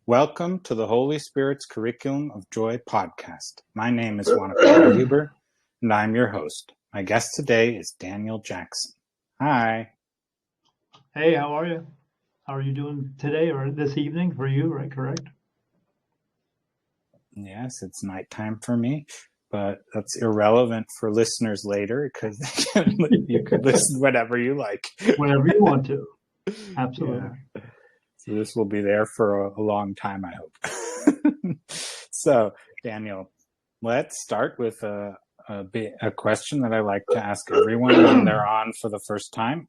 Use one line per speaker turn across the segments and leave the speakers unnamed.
Welcome to the Holy Spirit's Curriculum of Joy podcast. My name is Juan Huber, and I'm your host. My guest today is Daniel Jackson. Hi.
Hey, how are you? How are you doing today or this evening for you, right? Correct?
Yes, it's nighttime for me, but that's irrelevant for listeners later because you could listen whenever you like.
Whenever you want to. Absolutely.
Yeah. So this will be there for a long time, I hope. So, Daniel, let's start with a question that I like to ask everyone when they're on for the first time.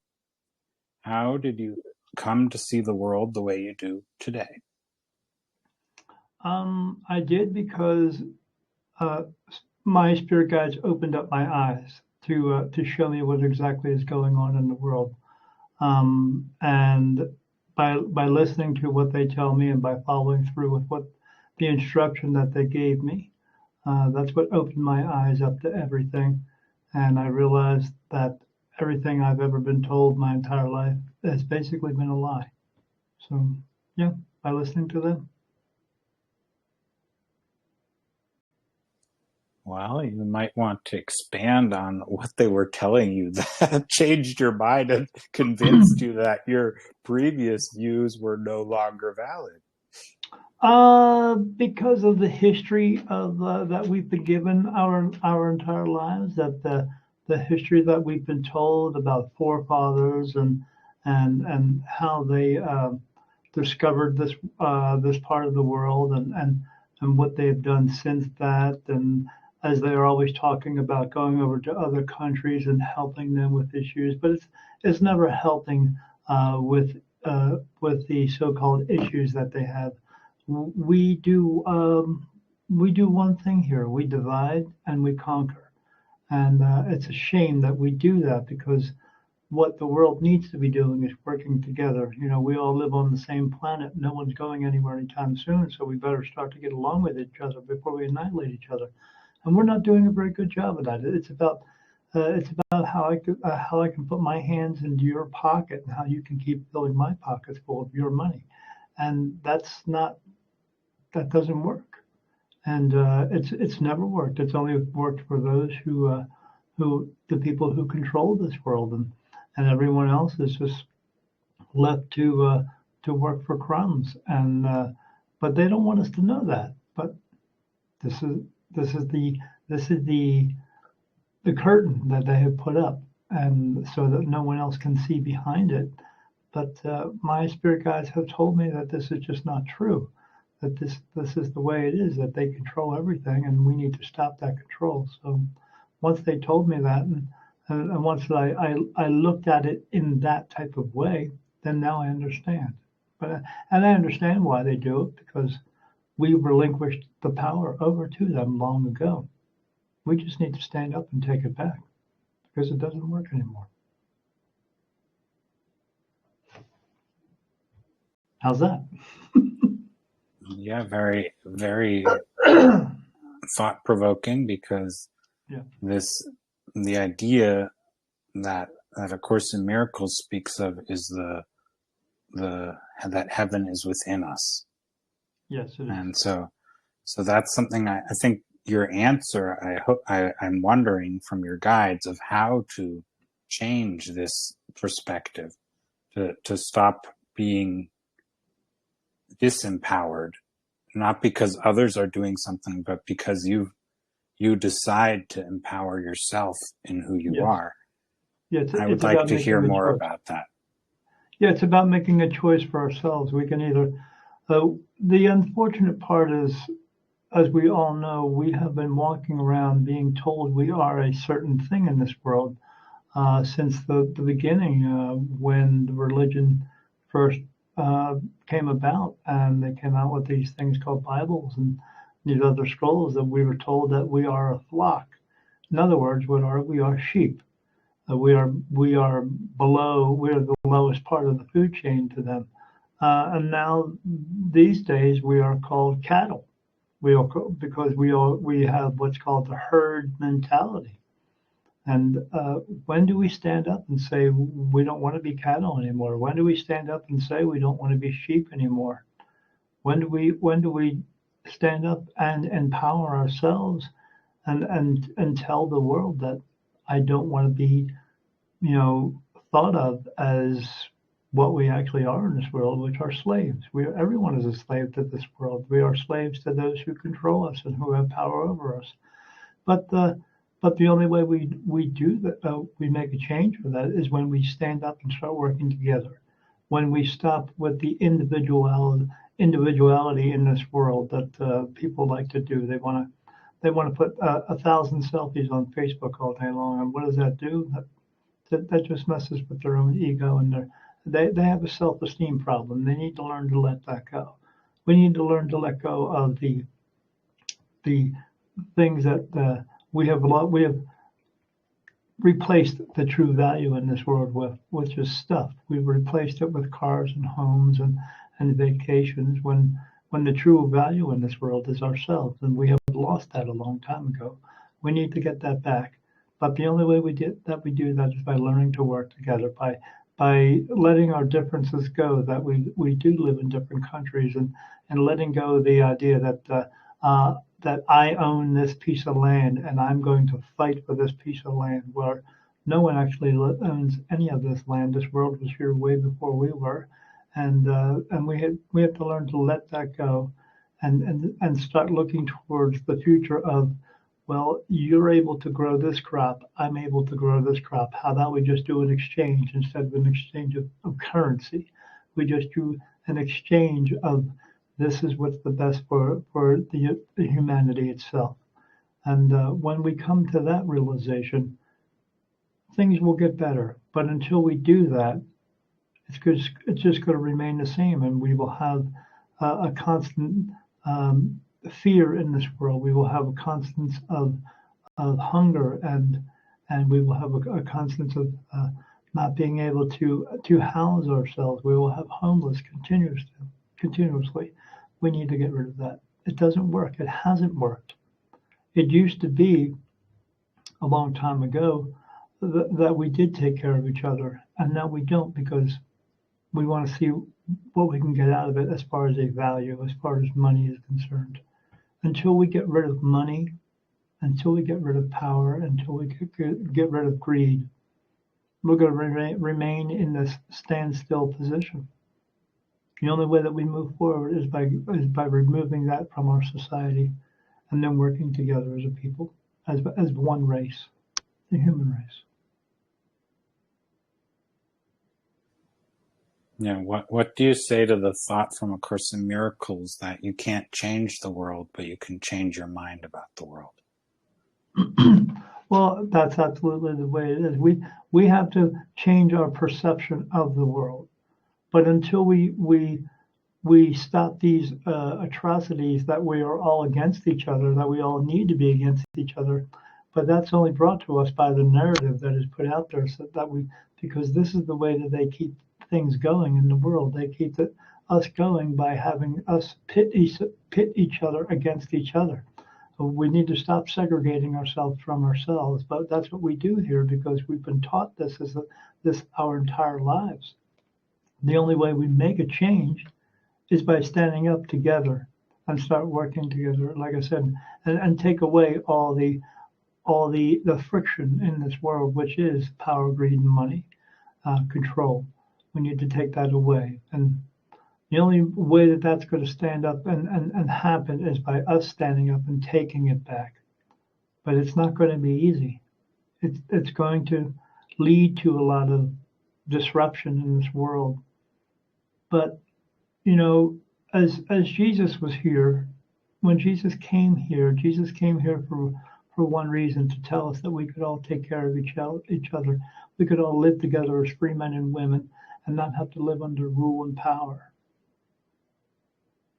How did you come to see the world the way you do today?
I did because my spirit guides opened up my eyes to show me what exactly is going on in the world. And by listening to what they tell me and by following through with what the instruction that they gave me, that's what opened my eyes up to everything. And I realized that everything I've ever been told my entire life has basically been a lie. So, yeah, by listening to them.
Well, you might want to expand on what they were telling you that changed your mind and convinced you that your previous views were no longer valid.
Because of the history of that we've been given our entire lives, that the history that we've been told about forefathers and how they discovered this part of the world and what they have done since that, and as they are always talking about going over to other countries and helping them with issues, but it's never helping with the so-called issues that they have. We do one thing here: we divide and we conquer, and it's a shame that we do that because what the world needs to be doing is working together. You know, we all live on the same planet. No one's going anywhere anytime soon, so we better start to get along with each other before we annihilate each other. And we're not doing a very good job of that. It's about how I can put my hands into your pocket and how you can keep filling my pockets full of your money, and that doesn't work. And it's never worked. It's only worked for those who the people who control this world, and everyone else is just left to work for crumbs. And but they don't want us to know that. But this is this is the this is the curtain that they have put up, and so that no one else can see behind it. But my spirit guides have told me that this is just not true. That this is the way it is. That they control everything, and we need to stop that control. So once they told me that, and once I looked at it in that type of way, then now I understand. But and I understand why they do it because we relinquished the power over to them long ago. We just need to stand up and take it back because it doesn't work anymore. How's that?
Yeah, very, very thought-provoking because
Yeah.
the idea that A Course in Miracles speaks of is that heaven is within us.
Yes, it is.
And so that's something I think your answer, I'm wondering from your guides of how to change this perspective to stop being disempowered, not because others are doing something, but because you decide to empower yourself in who you
Yes.
are.
Yeah,
I would like to hear more about that.
Yeah, it's about making a choice for ourselves. We can either, the unfortunate part is, as we all know, we have been walking around being told we are a certain thing in this world since the beginning, when the religion first came about, and they came out with these things called Bibles and these other scrolls, that we were told that we are a flock. In other words, what are we? Are sheep. We are below. We're the lowest part of the food chain to them. And now these days we are called cattle. Because we have what's called the herd mentality. And when do we stand up and say we don't want to be cattle anymore? When do we stand up and say we don't want to be sheep anymore? When do we stand up and empower ourselves and tell the world that I don't want to be, thought of as what we actually are in this world, which are slaves. Everyone is a slave to this world. We are slaves to those who control us and who have power over us. But the only way we do that, we make a change for that, is when we stand up and start working together. When we stop with the individuality in this world that people like to do. They want to put 1,000 selfies on Facebook all day long, and what does that do? That just messes with their own ego, and they have a self-esteem problem. They need to learn to let that go. We need to learn to let go of the things that we have replaced the true value in this world with, which is stuff. We've replaced it with cars and homes and vacations when the true value in this world is ourselves, and we have lost that a long time ago. We need to get that back. But the only way we do that is by learning to work together, by letting our differences go, that we do live in different countries, and letting go of the idea that I own this piece of land and I'm going to fight for this piece of land, where no one actually owns any of this land. This world was here way before we were, and we have to learn to let that go, and start looking towards the future of, well, you're able to grow this crop, I'm able to grow this crop. How about we just do an exchange instead of an exchange of currency? We just do an exchange of, this is what's the best for the humanity itself. And when we come to that realization, things will get better. But until we do that, it's just going to remain the same, and we will have a constant fear in this world. We will have a constant of hunger, and we will have a constant of not being able to house ourselves. We will have homeless continuously. We need to get rid of that. It doesn't work. It hasn't worked. It used to be a long time ago that we did take care of each other, and now we don't, because we want to see what we can get out of it as far as a value, as far as money is concerned. Until we get rid of money, until we get rid of power, until we get rid of greed, we're going to remain in this standstill position. The only way that we move forward is by removing that from our society, and then working together as a people, as one race, the human race.
Yeah, what do you say to the thought from A Course in Miracles that you can't change the world, but you can change your mind about the world?
Well, that's absolutely the way it is. We have to change our perception of the world. But until we stop these atrocities that we are all against each other, that we all need to be against each other, but that's only brought to us by the narrative that is put out there, so that because this is the way that they keep things going in the world. They keep us going by having us pit each other against each other. We need to stop segregating ourselves from ourselves, but that's what we do here, because we've been taught this our entire lives. The only way we make a change is by standing up together and start working together, like I said, and take away all the friction in this world, which is power, greed, and money, control. We need to take that away. And the only way that that's going to stand up and happen is by us standing up and taking it back. But it's not going to be easy. It's going to lead to a lot of disruption in this world. But, as Jesus was here, when Jesus came here for one reason, to tell us that we could all take care of each other. We could all live together as free men and women and not have to live under rule and power.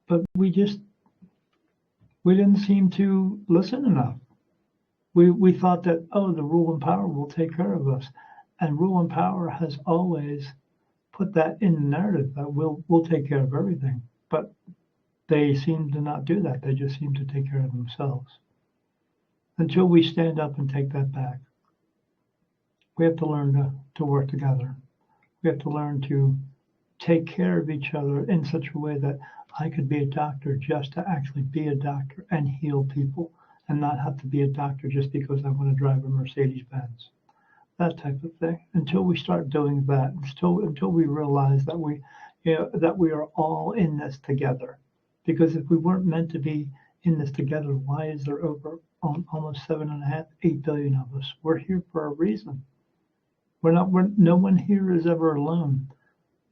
But we didn't seem to listen enough. We thought that, the rule and power will take care of us. And rule and power has always put that in the narrative that we'll take care of everything. But they seem to not do that. They just seem to take care of themselves. Until we stand up and take that back, we have to learn to work together. We have to learn to take care of each other in such a way that I could be a doctor just to actually be a doctor and heal people and not have to be a doctor just because I want to drive a Mercedes Benz. That type of thing. Until we start doing that, until we realize that that we are all in this together. Because if we weren't meant to be in this together, why is there over almost 7.5, 8 billion of us? We're here for a reason. No one here is ever alone.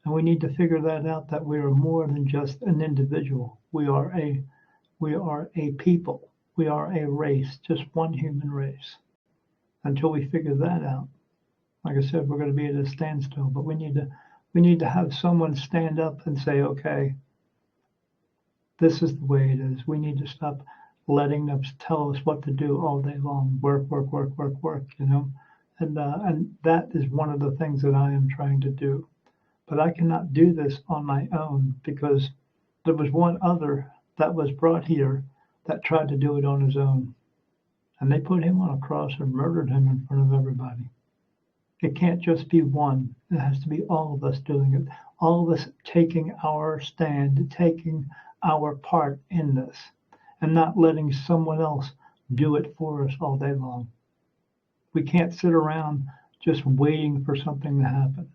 And we need to figure that out, that we are more than just an individual. We are a people. We are a race, just one human race. Until we figure that out, like I said, we're going to be at a standstill. But we need to have someone stand up and say, okay, this is the way it is. We need to stop letting them tell us what to do all day long. Work, work, work, work, work, And that is one of the things that I am trying to do. But I cannot do this on my own because there was one other that was brought here that tried to do it on his own. And they put him on a cross and murdered him in front of everybody. It can't just be one. It has to be all of us doing it. All of us taking our stand, taking our part in this, and not letting someone else do it for us all day long. We can't sit around just waiting for something to happen.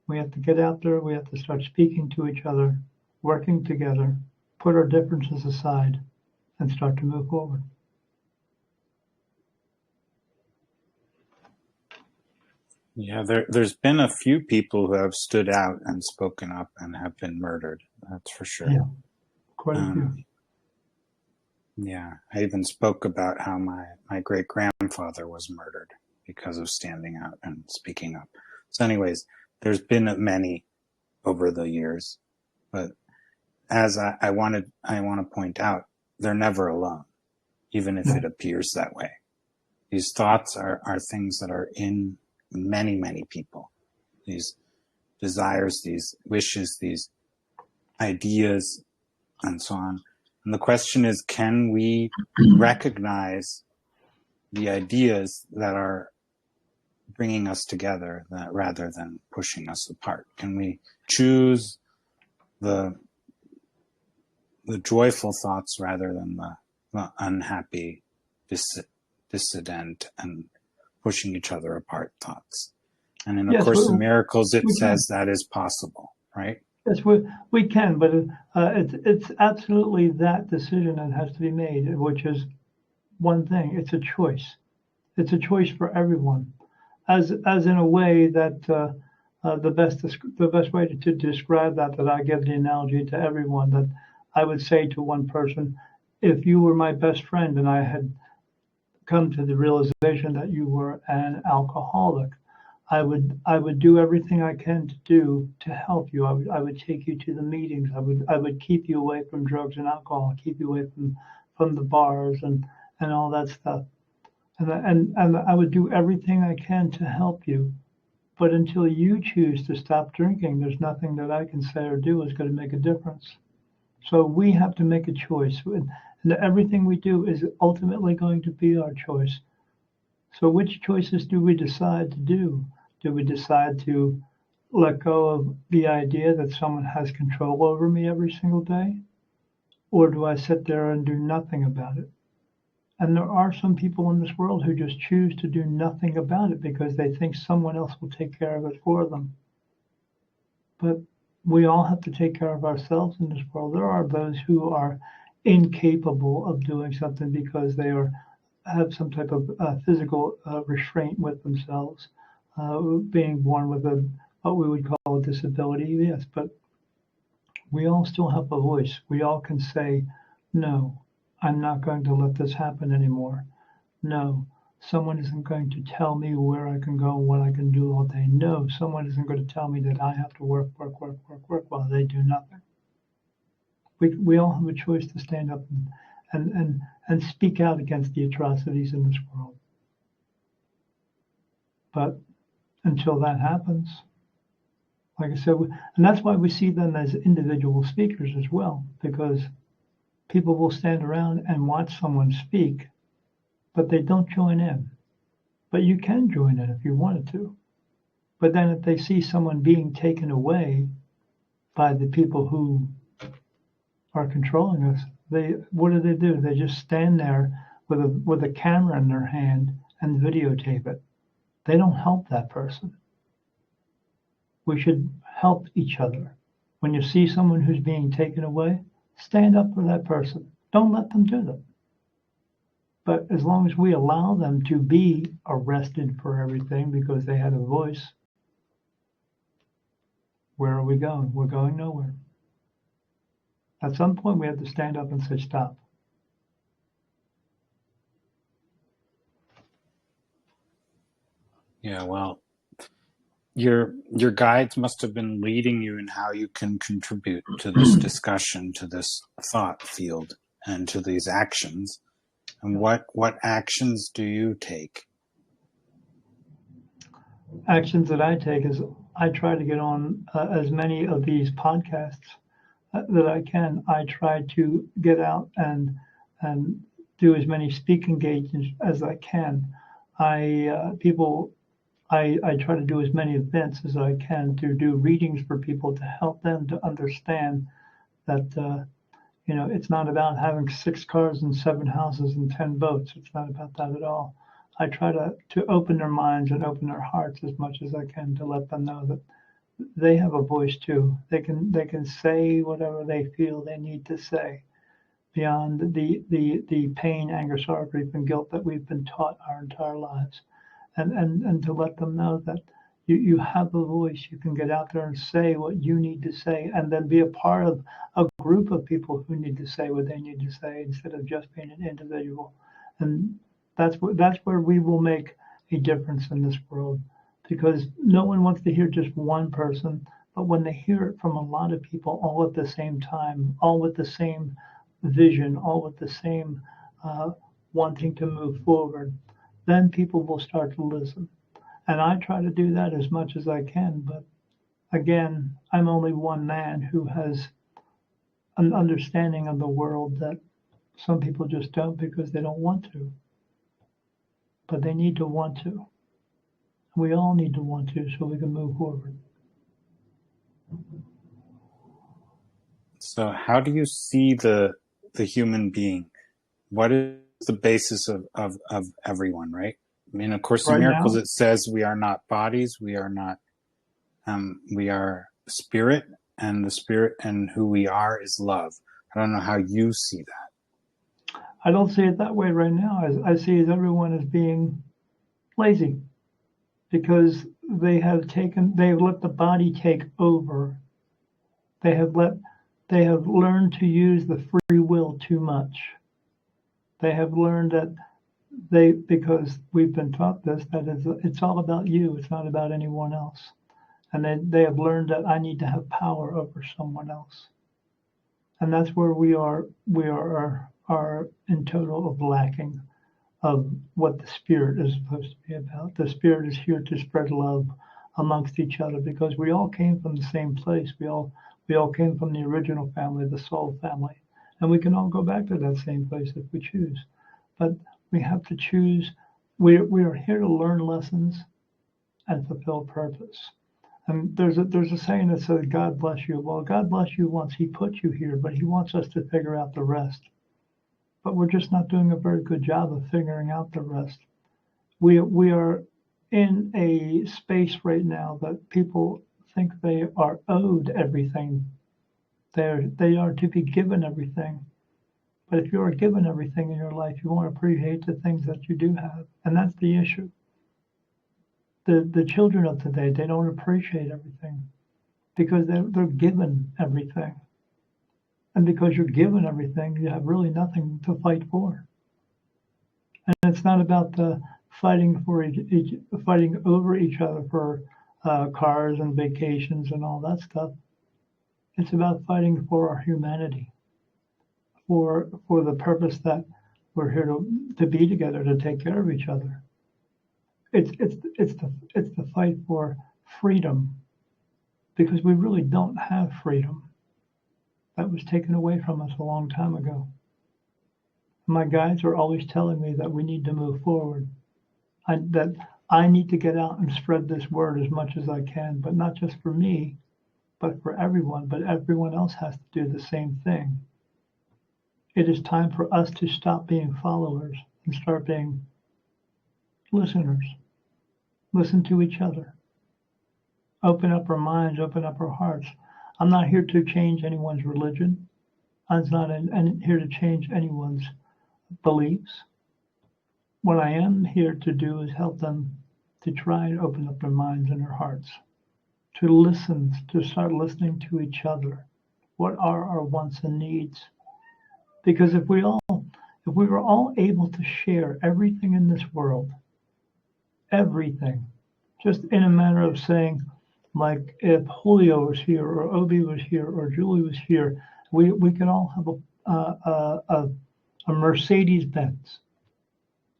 We have to get out there. We have to start speaking to each other, working together, put our differences aside, and start to move forward.
Yeah, there's been a few people who have stood out and spoken up and have been murdered. That's for sure.
Yeah, quite a few.
Yeah, I even spoke about how my great-grandfather was murdered because of standing out and speaking up. So anyways, there's been many over the years, but as I want to point out, they're never alone, even if it appears that way. These thoughts are things that are in many, many people. These desires, these wishes, these ideas, and so on. And the question is, can we recognize the ideas that are bringing us together rather than pushing us apart? Can we choose the joyful thoughts rather than the unhappy, dissident, and pushing each other apart thoughts? And in A Course in Miracles, it says that is possible, right?
Yes, we can, but it's absolutely that decision that has to be made, which is one thing. It's a choice. It's a choice for everyone. As in a way that the best way to describe that I give the analogy to everyone, that I would say to one person, if you were my best friend and I had come to the realization that you were an alcoholic, I would do everything I can to do to help you. I would take you to the meetings. I would keep you away from drugs and alcohol, keep you away from the bars and all that stuff. And I would do everything I can to help you. But until you choose to stop drinking, there's nothing that I can say or do is going to make a difference. So we have to make a choice. And everything we do is ultimately going to be our choice. So which choices do we decide to do? Do we decide to let go of the idea that someone has control over me every single day? Or do I sit there and do nothing about it? And there are some people in this world who just choose to do nothing about it because they think someone else will take care of it for them. But we all have to take care of ourselves in this world. There are those who are incapable of doing something because they have some type of physical restraint with themselves, being born with what we would call a disability, yes, but we all still have a voice. We all can say, no, I'm not going to let this happen anymore. No, someone isn't going to tell me where I can go and what I can do all day. No, someone isn't going to tell me that I have to work while they do nothing. We all have a choice to stand up and speak out against the atrocities in this world. But until that happens, like I said, and that's why we see them as individual speakers as well, because people will stand around and watch someone speak, but they don't join in. But you can join in if you wanted to. But then if they see someone being taken away by the people who are controlling us, what do? They just stand there with a camera in their hand and videotape it. They don't help that person. We should help each other. When you see someone who's being taken away, stand up for that person. Don't let them do that. But as long as we allow them to be arrested for everything because they had a voice, where are we going? We're going nowhere. At some point, we have to stand up and say, stop.
Yeah, well, your guides must have been leading you in how you can contribute to this discussion, to this thought field, and to these actions. And what actions do you take?
Actions that I take is I try to get on as many of these podcasts that I can. I try to get out and do as many speaking engagements as I can. I try to do as many events as I can to do readings for people to help them to understand that it's not about having 6 cars and 7 houses and 10 boats. It's not about that at all. I try to open their minds and open their hearts as much as I can to let them know that they have a voice too. They can say whatever they feel they need to say beyond the pain, anger, sorrow, grief, and guilt that we've been taught our entire lives. And to let them know that you have a voice. You can get out there and say what you need to say, and then be a part of a group of people who need to say what they need to say instead of just being an individual. And that's where we will make a difference in this world, because no one wants to hear just one person, but when they hear it from a lot of people all at the same time, all with the same vision, all with the same wanting to move forward, then people will start to listen. And I try to do that as much as I can. But again, I'm only one man who has an understanding of the world that some people just don't because they don't want to. But they need to want to. We all need to want to so we can move forward.
So how do you see the human being? What is the basis of everyone, right? I mean, of course, in
Right
Miracles
now,
it says we are not bodies, we are not, we are spirit, and the spirit and who we are is love. I don't know how you see that.
I don't see it that way right now. I see everyone as being lazy because they've let the body take over. They have learned to use the free will too much. They have learned that because we've been taught this, that it's all about you. It's not about anyone else. And they have learned that I need to have power over someone else. And that's where we are in total of lacking of what the spirit is supposed to be about. The spirit is here to spread love amongst each other because we all came from the same place. We all came from the original family, the soul family. And we can all go back to that same place if we choose. But we have to choose. We are here to learn lessons and fulfill purpose. And there's a saying that says, God bless you. Well, God bless you once He put you here, but He wants us to figure out the rest. But we're just not doing a very good job of figuring out the rest. We are in a space right now that people think they are owed everything. They are to be given everything. But if you are given everything in your life, you won't appreciate the things that you do have. And that's the issue. The children of today, they don't appreciate everything because they're given everything. And because you're given everything, you have really nothing to fight for. And it's not about fighting over each other for cars and vacations and all that stuff. It's about fighting for our humanity, for the purpose that we're here to be together, to take care of each other. It's the fight for freedom, because we really don't have freedom. That was taken away from us a long time ago. My guides are always telling me that we need to move forward. That I need to get out and spread this word as much as I can, but not just for me, but for everyone. But everyone else has to do the same thing. It is time for us to stop being followers and start being listeners. Listen to each other. Open up our minds, open up our hearts. I'm not here to change anyone's religion. I'm not here to change anyone's beliefs. What I am here to do is help them to try and open up their minds and their hearts, to listen, to start listening to each other. What are our wants and needs? Because if we were all able to share everything in this world, everything, just in a manner of saying, like if Julio was here or Obi was here or Julie was here, we could all have a Mercedes Benz.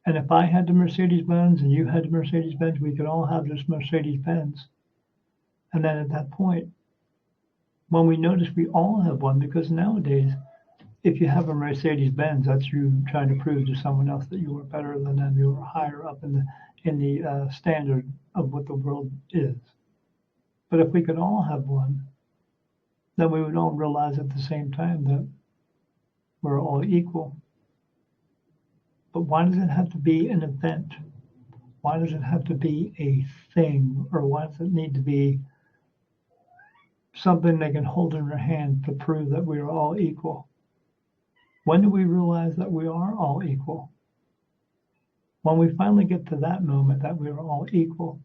And if I had the Mercedes Benz and you had the Mercedes Benz, we could all have this Mercedes Benz. And then at that point, when we notice we all have one, because nowadays, if you have a Mercedes Benz, that's you trying to prove to someone else that you are better than them, you are higher up in the standard of what the world is. But if we could all have one, then we would all realize at the same time that we're all equal. But why does it have to be an event? Why does it have to be a thing? Or why does it need to be something they can hold in their hand to prove that we are all equal? When do we realize that we are all equal? When we finally get to that moment that we are all equal,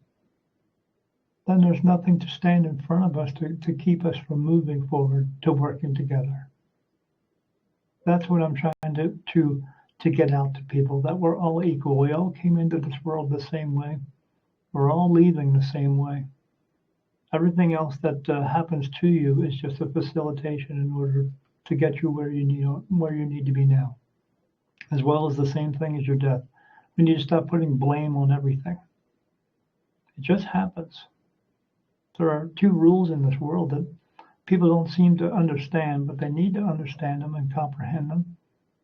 then there's nothing to stand in front of us to keep us from moving forward, to working together. That's what I'm trying to get out to people, that we're all equal. We all came into this world the same way. We're all leaving the same way. Everything else that happens to you is just a facilitation in order to get you where you need to be now, as well as the same thing as your death. We need to stop putting blame on everything. It just happens. There are two rules in this world that people don't seem to understand, but they need to understand them and comprehend them,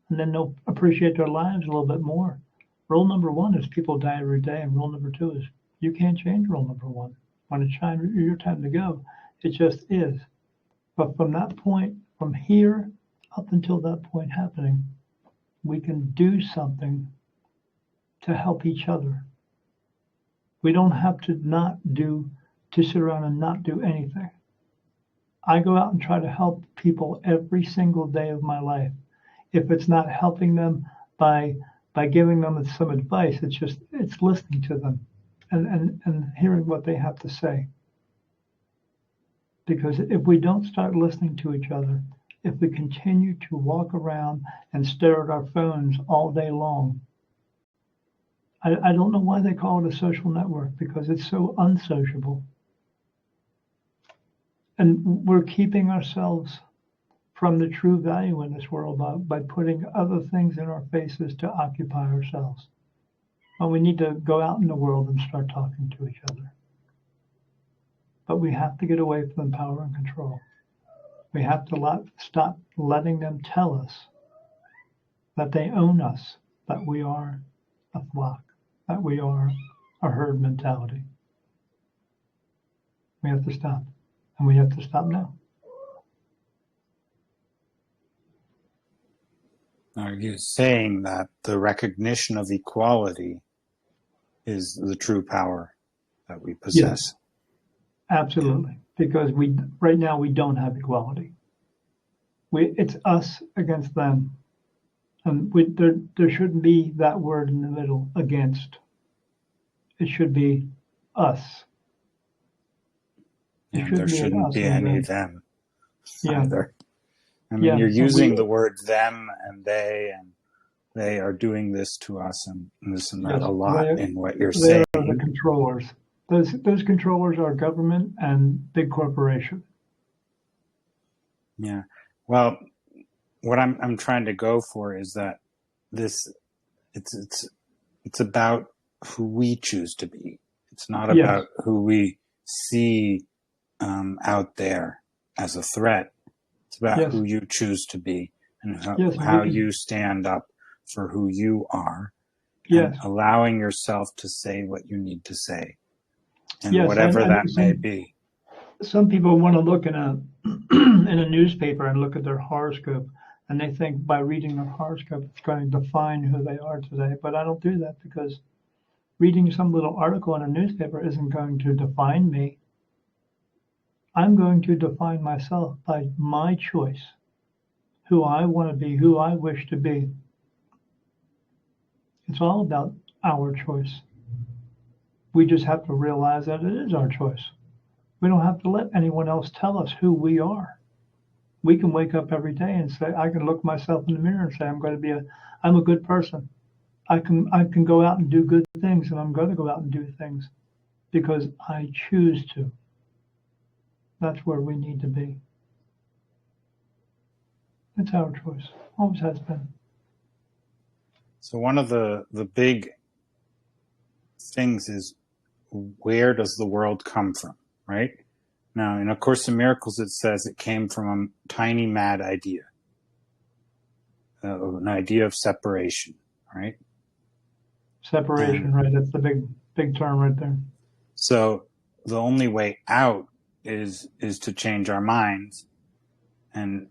and then they'll appreciate their lives a little bit more. Rule number one is people die every day, and rule number two is you can't change rule number one. When it's your time to go, it just is. But from that point, from here up until that point happening, we can do something to help each other. We don't have to sit around and not do anything. I go out and try to help people every single day of my life. If it's not helping them by giving them some advice, it's listening to them and hearing what they have to say. Because if we don't start listening to each other, if we continue to walk around and stare at our phones all day long, I don't know why they call it a social network, because it's so unsociable. And we're keeping ourselves from the true value in this world by putting other things in our faces to occupy ourselves. Well, we need to go out in the world and start talking to each other. But we have to get away from power and control. We have to stop letting them tell us that they own us, that we are a flock, that we are a herd mentality. We have to stop, and we have to stop now.
Are you saying that the recognition of equality is the true power that we possess?
Yes, absolutely. Because right now we don't have equality. It's us against them. And there shouldn't be that word in the middle, against. It should be us.
And there shouldn't be any them either. I mean, you're
so
using the word them and they are doing this to us and this and that a lot in what you're saying.
They are the controllers. Those controllers are government and big corporation.
Yeah. Well, what I'm trying to go for is that it's about who we choose to be. It's not about who we see out there as a threat. It's about who you choose to be and how you stand up for who you are, and allowing yourself to say what you need to say, and whatever that may be.
Some people want to look in a in a newspaper and look at their horoscope And they think by reading their horoscope, it's going to define who they are today. But I don't do that, because reading some little article in a newspaper isn't going to define me. I'm going to define myself by my choice, who I want to be, who I wish to be. It's all about our choice. We just have to realize that it is our choice. We don't have to let anyone else tell us who we are. We can wake up every day and say, I can look myself in the mirror and say, I'm a good person. I can go out and do good things, and I'm going to go out and do things because I choose to. That's where we need to be. It's our choice. Always has been.
So one of the big things is, where does the world come from, right? Now, in A Course in Miracles, it says it came from a tiny mad idea, an idea of separation, right?
Separation, right? That's the big term right there.
So the only way out is to change our minds and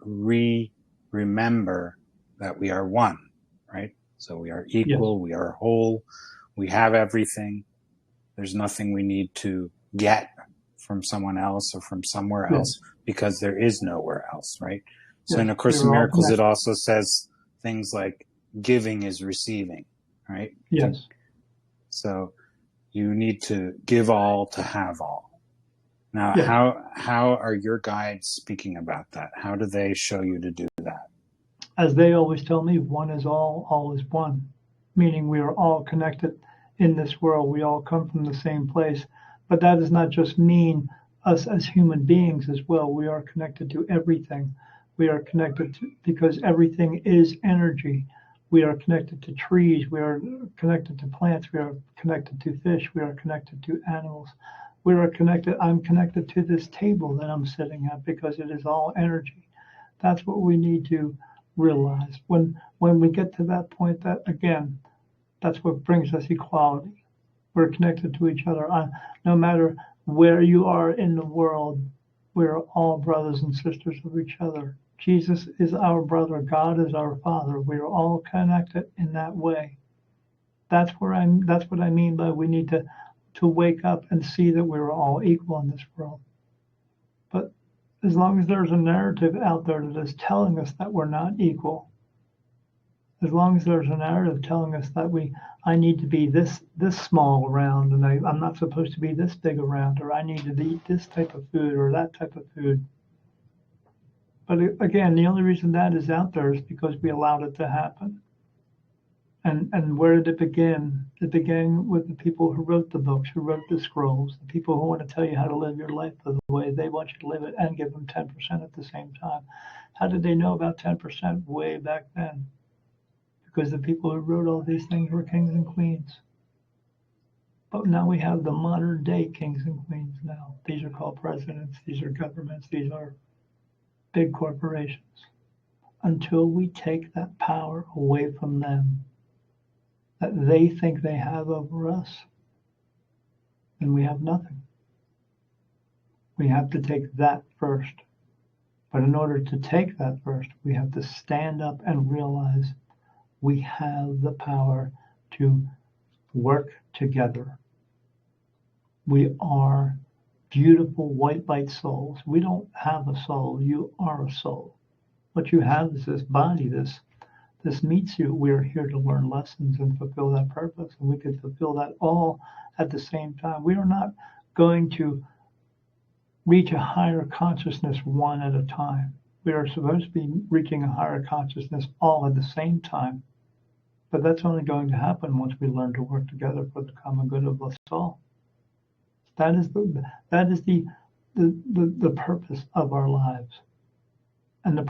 remember that we are one, right? So we are equal, yes. We are whole, we have everything. There's nothing we need to get from someone else or from somewhere else, because there is nowhere else, right? So in A Course in Miracles, it also says things like giving is receiving, right?
Yes.
So you need to give all to have all. Now, how are your guides speaking about that? How do they show you to do that?
As they always tell me, one is all is one, meaning we are all connected in this world. We all come from the same place. But that does not just mean us as human beings as well. We are connected to everything. We are connected to, because everything is energy. We are connected to trees. We are connected to plants. We are connected to fish. We are connected to animals. We are connected. I'm connected to this table that I'm sitting at because it is all energy. That's what we need to realize. When we get to that point, that again, that's what brings us equality. We're connected to each other. No matter where you are in the world, we're all brothers and sisters of each other. Jesus is our brother. God is our Father. We are all connected in that way. That's what I mean by we need to wake up and see that we're all equal in this world. But as long as there's a narrative out there that is telling us that we're not equal, as long as there's a narrative telling us that I need to be this small around, and I'm not supposed to be this big around, or I need to eat this type of food or that type of food. But again, the only reason that is out there is because we allowed it to happen. And where did it begin? It began with the people who wrote the books, who wrote the scrolls, the people who want to tell you how to live your life the way they want you to live it, and give them 10% at the same time. How did they know about 10% way back then? Because the people who wrote all these things were kings and queens. But now we have the modern day kings and queens now. These are called presidents, these are governments, these are big corporations. Until we take that power away from them, that they think they have over us, then we have nothing. We have to take that first. But in order to take that first, we have to stand up and realize we have the power to work together. We are beautiful white light souls. We don't have a soul. You are a soul. What you have is this body, this meat suit. We're here to learn lessons and fulfill that purpose. And we can fulfill that all at the same time. We are not going to reach a higher consciousness one at a time. We are supposed to be reaching a higher consciousness all at the same time. But that's only going to happen once we learn to work together for the common good of us all. That is the purpose of our lives. And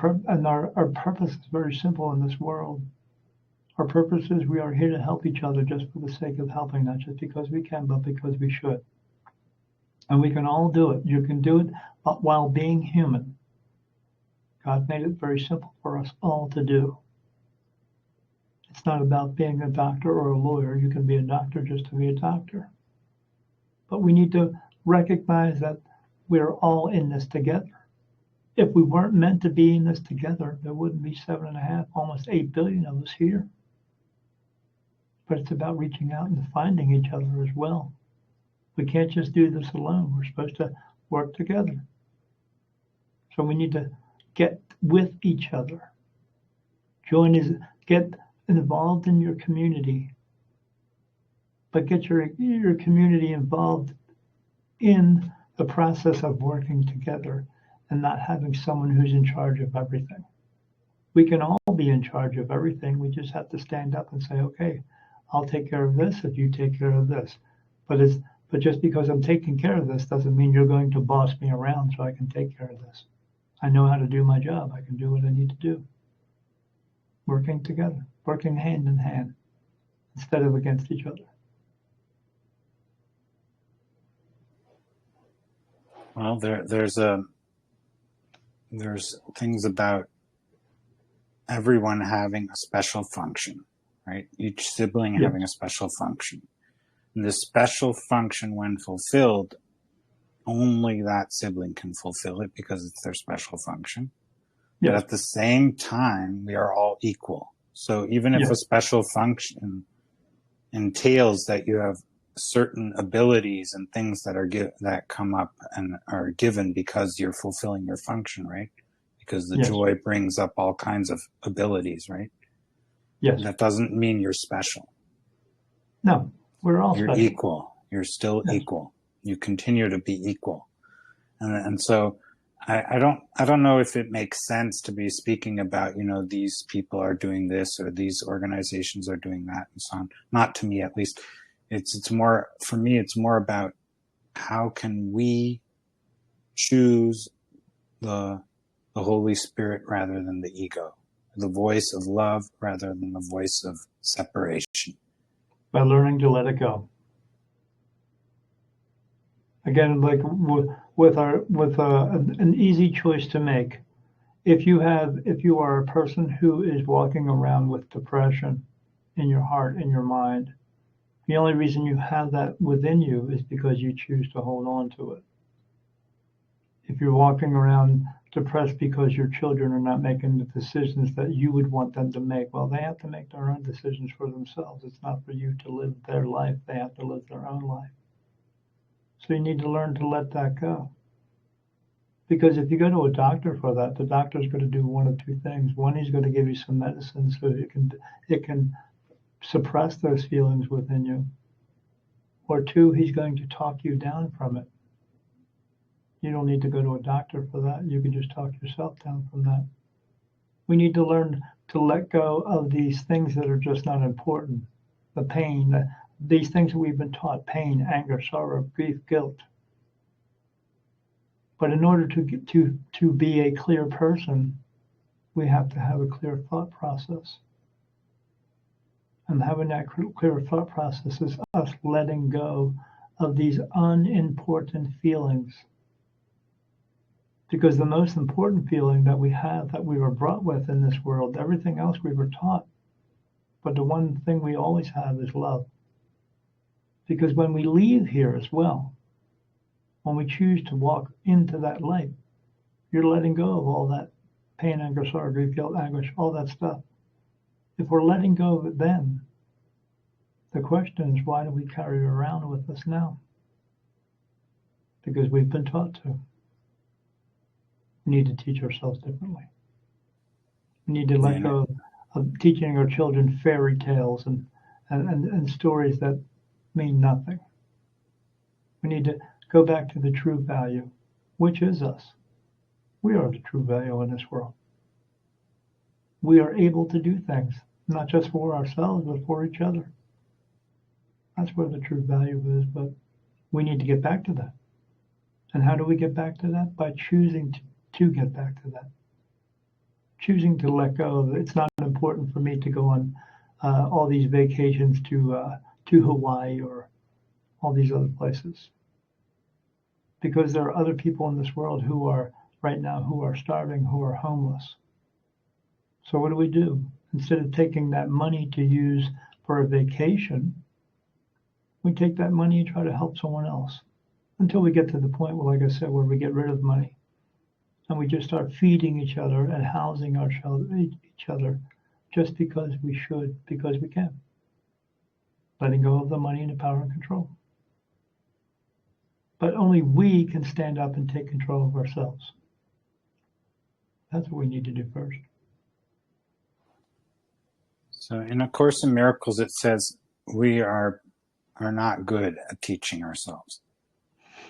our purpose is very simple in this world. Our purpose is we are here to help each other just for the sake of helping, not just because we can, but because we should. And we can all do it. You can do it while being human. God made it very simple for us all to do. It's not about being a doctor or a lawyer. You can be a doctor just to be a doctor. But we need to recognize that we're all in this together. if we weren't meant to be in this together, there wouldn't be 7.5, almost 8 billion of us here. But it's about reaching out and finding each other as well. We can't just do this alone. We're supposed to work together. So we need to get with each other. Get involved in your community, but get your community involved in the process of working together and not having someone who's in charge of everything. We can all be in charge of everything. We just have to stand up and say, okay, I'll take care of this if you take care of this. But just because I'm taking care of this doesn't mean you're going to boss me around so I can take care of this. I know how to do my job. I can do what I need to do. Working together, working hand in hand instead of against each other.
Well, there's things about everyone having a special function, right? Each sibling having a special function. And this special function, when fulfilled, only that sibling can fulfill it because it's their special function. But at the same time, we are all equal. So even if a special function entails that you have certain abilities and things that that come up and are given because you're fulfilling your function, right? Because the joy brings up all kinds of abilities, right?
Yes.
That doesn't mean you're special.
No, we're all
You're
special.
equal. You're still equal. You continue to be equal. And so I don't know if it makes sense to be speaking about, these people are doing this or these organizations are doing that and so on. Not to me, at least. It's more, for me, it's more about how can we choose the Holy Spirit rather than the ego, the voice of love rather than the voice of separation.
By learning to let it go. Again, like with an easy choice to make. If you are a person who is walking around with depression in your heart, in your mind, the only reason you have that within you is because you choose to hold on to it. If you're walking around depressed because your children are not making the decisions that you would want them to make, well, they have to make their own decisions for themselves. It's not for you to live their life. They have to live their own life. So you need to learn to let that go. Because if you go to a doctor for that, the doctor's going to do one of two things. One, he's going to give you some medicine so it can suppress those feelings within you. Or two, he's going to talk you down from it. You don't need to go to a doctor for that. You can just talk yourself down from that. We need to learn to let go of these things that are just not important. The pain, these things that we've been taught, pain, anger, sorrow, grief, guilt. But in order to be a clear person, we have to have a clear thought process. And having that clear thought process is us letting go of these unimportant feelings. Because the most important feeling that we have, that we were brought with in this world, everything else we were taught. But the one thing we always have is love. Because when we leave here as well, when we choose to walk into that light, you're letting go of all that pain, anger, sorrow, grief, guilt, anguish, all that stuff. If we're letting go of it then, the question is, why do we carry it around with us now? Because we've been taught to. We need to teach ourselves differently. We need to let go of teaching our children fairy tales and stories that mean nothing. We need to go back to the true value, which is us. We are the true value in this world. We are able to do things, not just for ourselves, but for each other. That's where the true value is, but we need to get back to that. And how do we get back to that? By choosing to get back to that. Choosing to let go of it. It's not important for me to go on all these vacations to Hawaii or all these other places. Because there are other people in this world who are right now who are starving, who are homeless. So what do? Instead of taking that money to use for a vacation, we take that money and try to help someone else until we get to the point where, like I said, where we get rid of money and we just start feeding each other and housing each other just because we should, because we can. Letting go of the money and the power and control. But only we can stand up and take control of ourselves. That's what we need to do first.
So in A Course in Miracles, it says we are not good at teaching ourselves.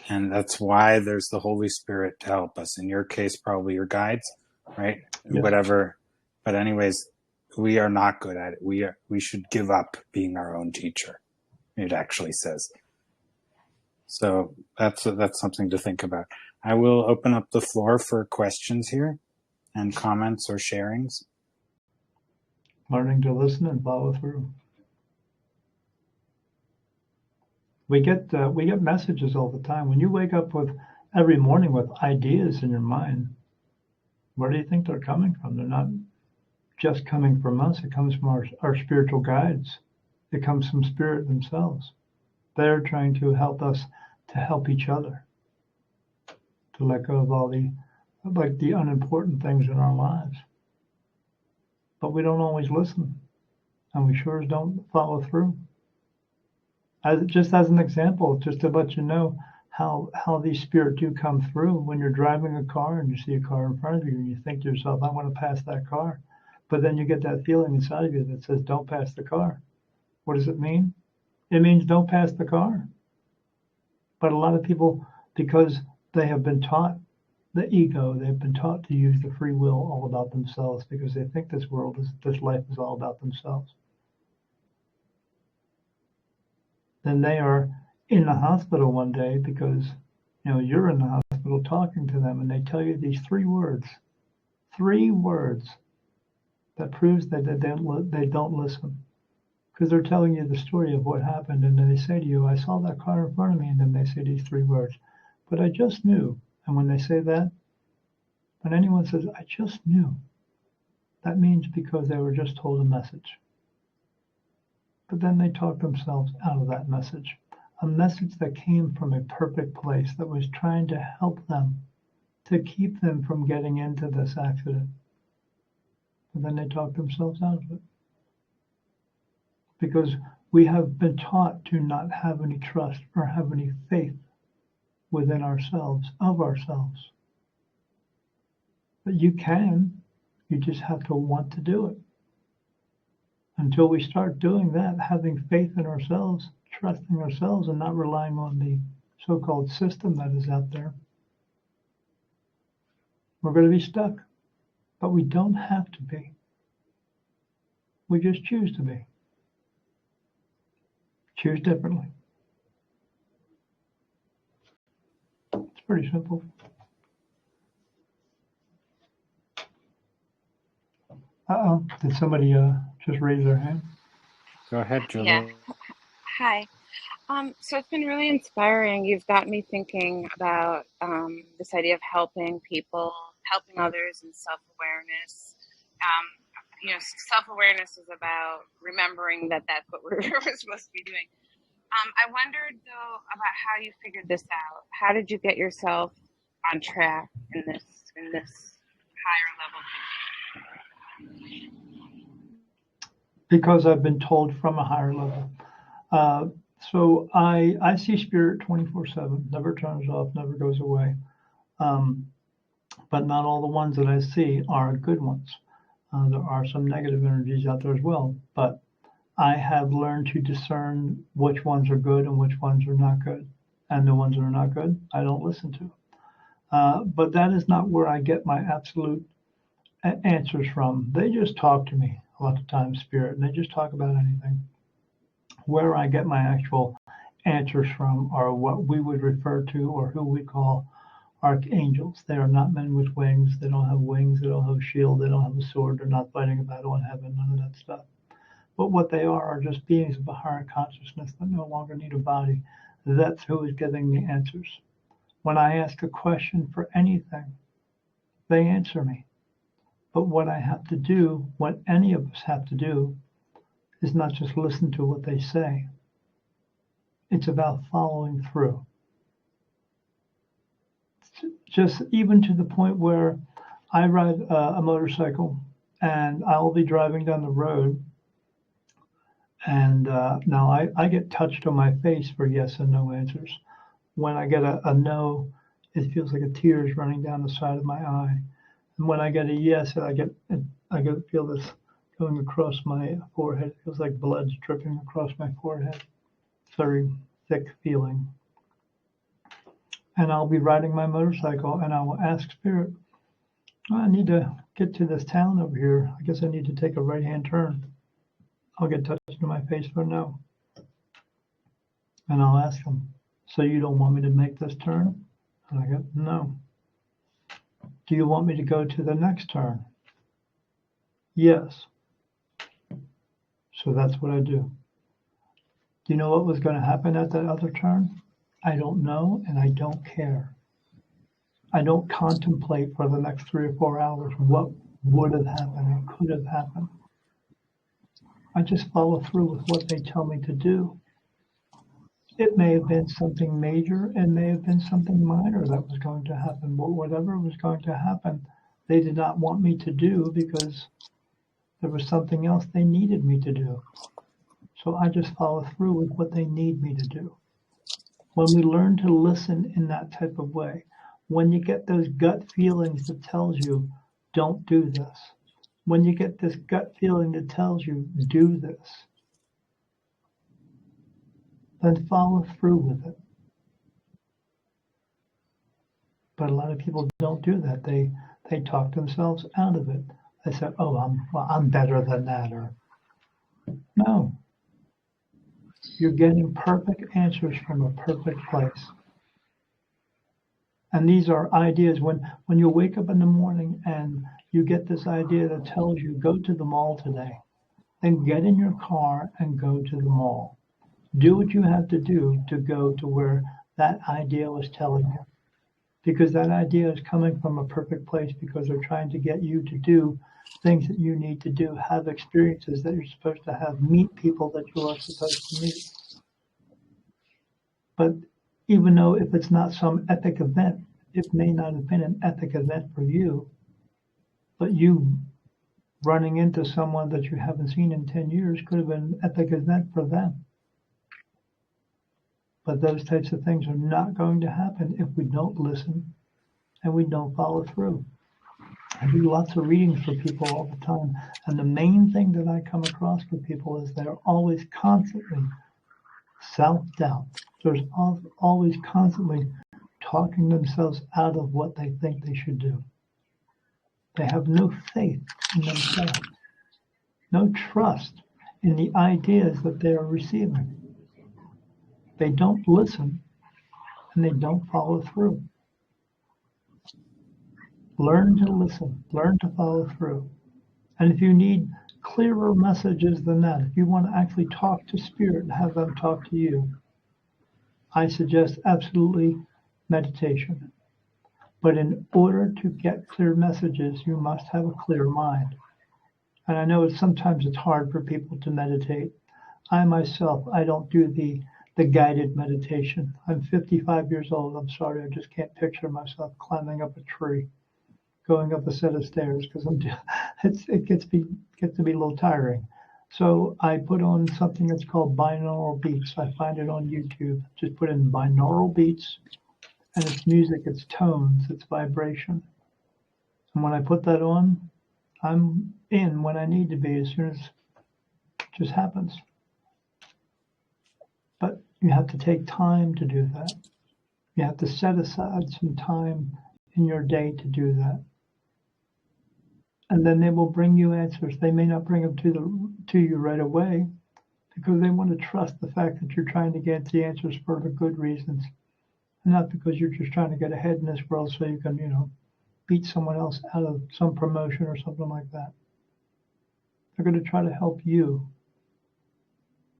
And that's why there's the Holy Spirit to help us. In your case, probably your guides, right?
Yes.
Whatever. But anyways, we are not good at it. We should give up being our own teacher. It actually says. So that's something to think about. I will open up the floor for questions here and comments or sharings.
Learning to listen and follow through. We get messages all the time. When you wake up every morning with ideas in your mind, where do you think they're coming from? They're not just coming from us. It comes from our spiritual guides. It comes from Spirit themselves. They're trying to help us to help each other, to let go of all the unimportant things in our lives. But we don't always listen, and we sure don't follow through. Just as an example, just to let you know how these spirits do come through. When you're driving a car and you see a car in front of you and you think to yourself, I want to pass that car. But then you get that feeling inside of you that says, don't pass the car. What does it mean? It means don't pass the car. But a lot of people, because they have been taught the ego, they've been taught to use the free will all about themselves because they think this life is all about themselves. Then they are in the hospital one day because you're in the hospital talking to them, and they tell you these three words that proves that they don't listen, because they're telling you the story of what happened, and then they say to you, I saw that car in front of me, and then they say these three words, but I just knew. And when they say that, when anyone says I just knew, that means because they were just told a message. But then they talk themselves out of that message, a message that came from a perfect place that was trying to help them, to keep them from getting into this accident. But then they talk themselves out of it. Because we have been taught to not have any trust or have any faith within ourselves, of ourselves. But you just have to want to do it. Until we start doing that, having faith in ourselves, trusting ourselves, and not relying on the so-called system that is out there, we're going to be stuck. But we don't have to be. We just choose to be. Choose differently. It's pretty simple. Did somebody just raise their hand?
Go ahead, Julie.
Yeah. Hi. So it's been really inspiring. You've got me thinking about this idea of helping people, helping others, and self-awareness. Self-awareness is about remembering that that's what we're supposed to be doing. I wondered, though, about how you figured this out. How did you get yourself on track in this higher level?
Because I've been told from a higher level. So I see Spirit 24/7, never turns off, never goes away. But not all the ones that I see are good ones. There are some negative energies out there as well. But I have learned to discern which ones are good and which ones are not good. And the ones that are not good, I don't listen to. But that is not where I get my absolute answers from. They just talk to me a lot of times, Spirit, and they just talk about anything. Where I get my actual answers from are what we would refer to, or who we call, archangels. They are not men with wings. They don't have wings. They don't have a shield. They don't have a sword. They're not fighting a battle in heaven. None of that stuff. But what they are just beings of a higher consciousness that no longer need a body. That's who is giving me answers. When I ask a question for anything, they answer me. But what I have to do, what any of us have to do, is not just listen to what they say. It's about following through. just even to the point where I ride a motorcycle and I'll be driving down the road. And now I get touched on my face for yes and no answers. When I get a no, it feels like a tear is running down the side of my eye. And when I get a yes, I feel this going across my forehead. It feels like blood's dripping across my forehead. It's a very thick feeling. And I'll be riding my motorcycle and I will ask Spirit, I need to get to this town over here. I guess I need to take a right-hand turn. I'll get touched in my face for no. And I'll ask them, so you don't want me to make this turn? And I go, no. Do you want me to go to the next turn? Yes. So that's what I do. Do you know what was going to happen at that other turn? I don't know, and I don't care. I don't contemplate for the next 3 or 4 hours what would have happened or could have happened. I just follow through with what they tell me to do. It may have been something major, it may have been something minor that was going to happen, but whatever was going to happen, they did not want me to do because there was something else they needed me to do. So I just follow through with what they need me to do. When we learn to listen in that type of way, when you get those gut feelings that tells you, don't do this, when you get this gut feeling that tells you, do this, then follow through with it. But a lot of people don't do that. They talk themselves out of it. They say, oh, I'm better than that. Or no. You're getting perfect answers from a perfect place. And these are ideas. When you wake up in the morning and you get this idea that tells you, go to the mall today, then get in your car and go to the mall. Do what you have to do to go to where that idea was telling you. Because that idea is coming from a perfect place because they're trying to get you to do things that you need to do, have experiences that you're supposed to have, meet people that you are supposed to meet. But even though if it's not some epic event, it may not have been an epic event for you, but you running into someone that you haven't seen in 10 years could have been an epic event for them. But those types of things are not going to happen if we don't listen and we don't follow through. I do lots of readings for people all the time. And the main thing that I come across for people is they're always constantly self-doubt. There's always constantly talking themselves out of what they think they should do. They have no faith in themselves, no trust in the ideas that they are receiving. They don't listen and they don't follow through. Learn to listen, learn to follow through. And if you need clearer messages than that, if you want to actually talk to Spirit and have them talk to you, I suggest absolutely meditation. But in order to get clear messages, you must have a clear mind. And I know sometimes it's hard for people to meditate. I myself, I don't do the guided meditation. I'm 55 years old. I'm sorry, I just can't picture myself climbing up a tree, going up a set of stairs because it gets to be a little tiring. So I put on something that's called binaural beats. I find it on YouTube. Just put in binaural beats, and it's music, it's tones, it's vibration. And when I put that on, I'm in when I need to be as soon as it just happens. But you have to take time to do that. You have to set aside some time in your day to do that. And then they will bring you answers. They may not bring them to you right away because they want to trust the fact that you're trying to get the answers for the good reasons, and not because you're just trying to get ahead in this world so you can, beat someone else out of some promotion or something like that. They're going to try to help you,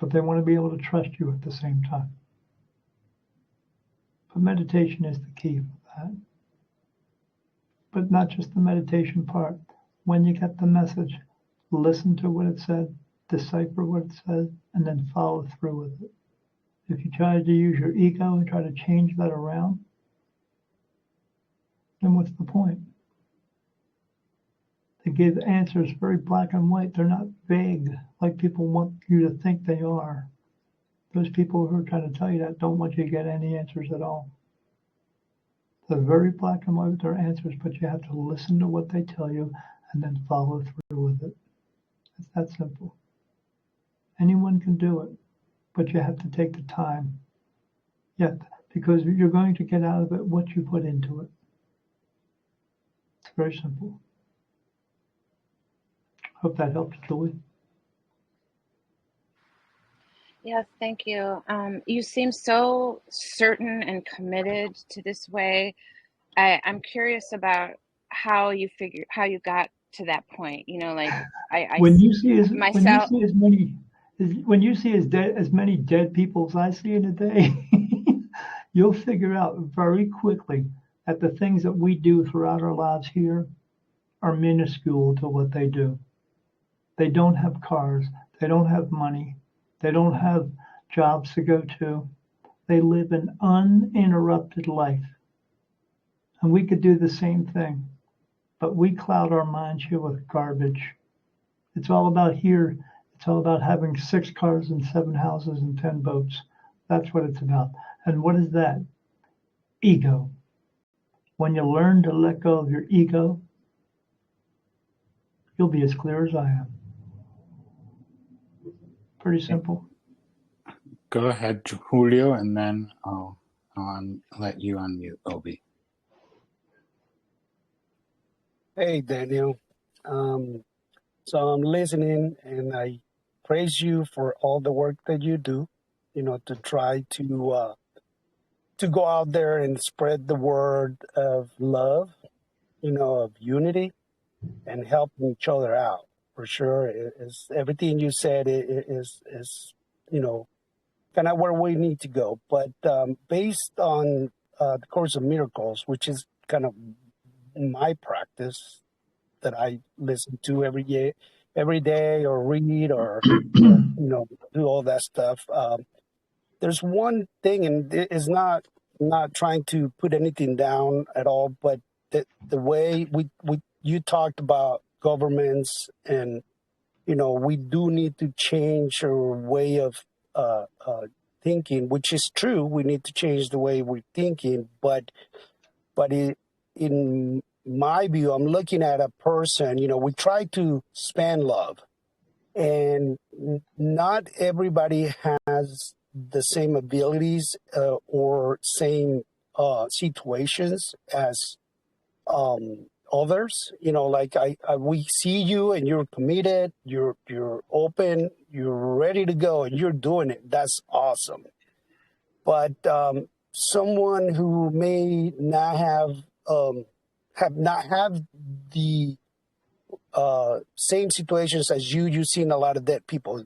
but they want to be able to trust you at the same time. But meditation is the key for that. But not just the meditation part. When you get the message, listen to what it said, decipher what it says, and then follow through with it. If you try to use your ego and try to change that around, then what's the point? They give answers very black and white. They're not vague like people want you to think they are. Those people who are trying to tell you that don't want you to get any answers at all. They're very black and white with their answers, but you have to listen to what they tell you and then follow through with it. It's that simple. Anyone can do it, but you have to take the time. Yeah, because you're going to get out of it what you put into it. It's very simple. Hope that helps, Julie.
Yes, thank you. You seem so certain and committed to this way. I'm curious about how you got to that point. You know, like
When you
see
see
myself.
when you see as many dead people as I see in a day, you'll figure out very quickly that the things that we do throughout our lives here are minuscule to what they do. They don't have cars. They don't have money. They don't have jobs to go to. They live an uninterrupted life. And we could do the same thing, but we cloud our minds here with garbage. It's all about here. It's all about having 6 cars and 7 houses and 10 boats. That's what it's about. And what is that? Ego. When you learn to let go of your ego, you'll be as clear as I am. Pretty simple.
Go ahead, Julio, and then I'll let you unmute, Obi.
Hey, Daniel. So I'm listening, and I praise you for all the work that you do, to try to go out there and spread the word of love, of unity and helping each other out. For sure, everything you said is kind of where we need to go. But based on the Course of Miracles, which is kind of my practice that I listen to every day, or read, or do all that stuff. There's one thing, and it is not trying to put anything down at all, but the way you talked about governments, and we do need to change our way of thinking, which is true. We need to change the way we're thinking, but in my view, I'm looking at a person. We try to span love, and not everybody has the same abilities or same situations as others. Like we see you, and you're committed, you're open, you're ready to go, and you're doing it. That's awesome. But someone who may not have the same situations as you've seen a lot of dead people.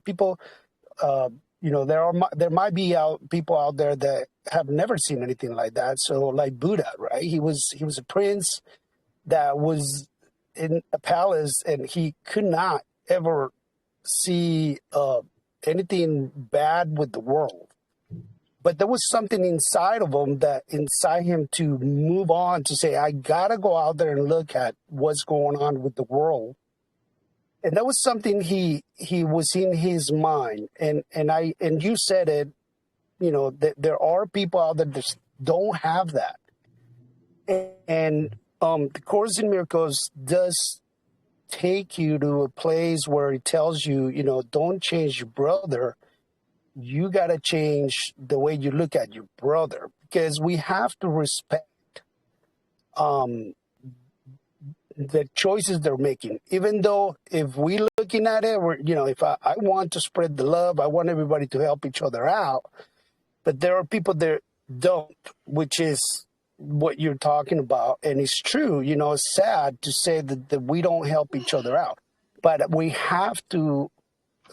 There might be people out there that have never seen anything like that. So, like Buddha, right? He was a prince that was in a palace, and he could not ever see anything bad with the world. But there was something inside of him to move on, to say, I gotta go out there and look at what's going on with the world. And that was something he was in his mind. And you said it, that there are people out there that don't have that. And the Course in Miracles does take you to a place where it tells you, don't change your brother. You got to change the way you look at your brother, because we have to respect the choices they're making. Even though if we're looking at it, if I want to spread the love, I want everybody to help each other out. But there are people that don't, which is what you're talking about. And it's true, it's sad to say that we don't help each other out. But we have to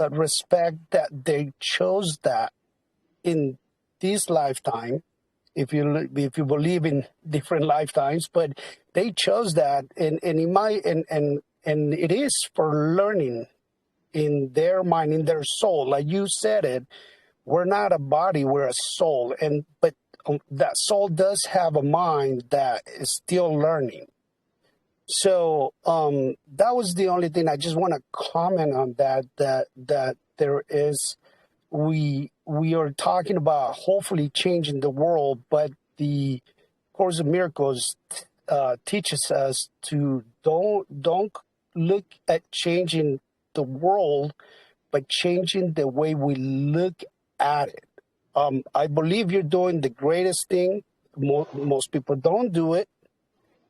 respect that they chose that in this lifetime, if you believe in different lifetimes, but they chose that, and it is for learning in their mind, in their soul. Like you said it, we're not a body, we're a soul. But that soul does have a mind that is still learning. So that was the only thing I just want to comment on, that there is, we are talking about hopefully changing the world, but the Course of Miracles teaches us to don't look at changing the world, but changing the way we look at it. I believe you're doing the greatest thing. Most people don't do it,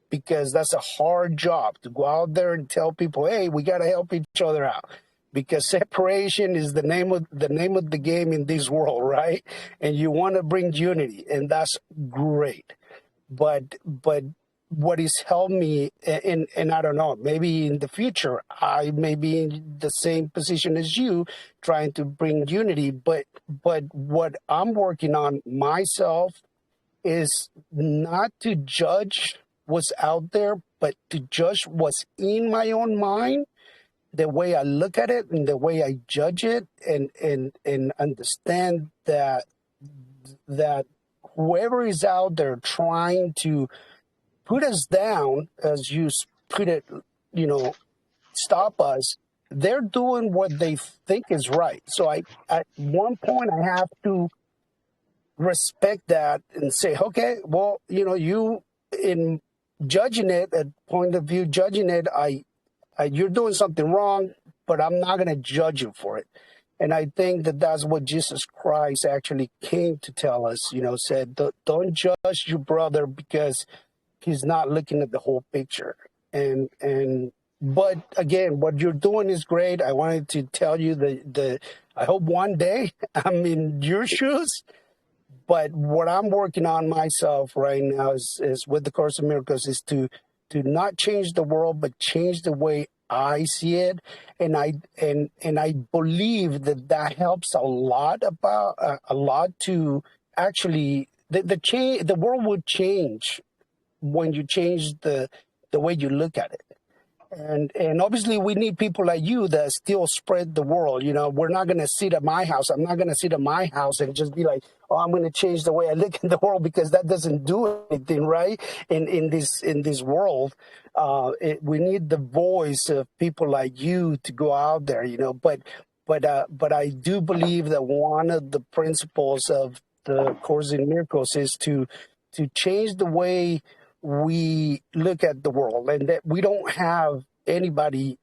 because that's a hard job to go out there and tell people, hey, we got to help each other out, because separation is the name of the game in this world, right? And you want to bring unity, and that's great. But what has helped me, and I don't know, maybe in the future I may be in the same position as you, trying to bring unity. But what I'm working on myself is not to judge what's out there, but to judge what's in my own mind, the way I look at it and the way I judge it, and understand that whoever is out there trying to put us down, as you put it, stop us, they're doing what they think is right. So at one point I have to respect that and say, okay, well, you, in judging it, at point of view judging it, you're doing something wrong, but I'm not going to judge you for it. And I think that that's what Jesus Christ actually came to tell us, said, don't judge your brother because he's not looking at the whole picture. But again, what you're doing is great. I wanted to tell you I hope one day I'm in your shoes. But what I'm working on myself right now is with the Course of Miracles, is to not change the world, but change the way I see it. And I believe that helps a lot to actually the world would change when you change the way you look at it. And obviously we need people like you that still spread the world. We're not going to sit at my house. I'm not going to sit at my house and just be like, oh, I'm going to change the way I look at the world, because that doesn't do anything, right? In this world, we need the voice of people like you to go out there, But I do believe that one of the principles of the Course in Miracles is to change the way we look at the world, and that we don't have anybody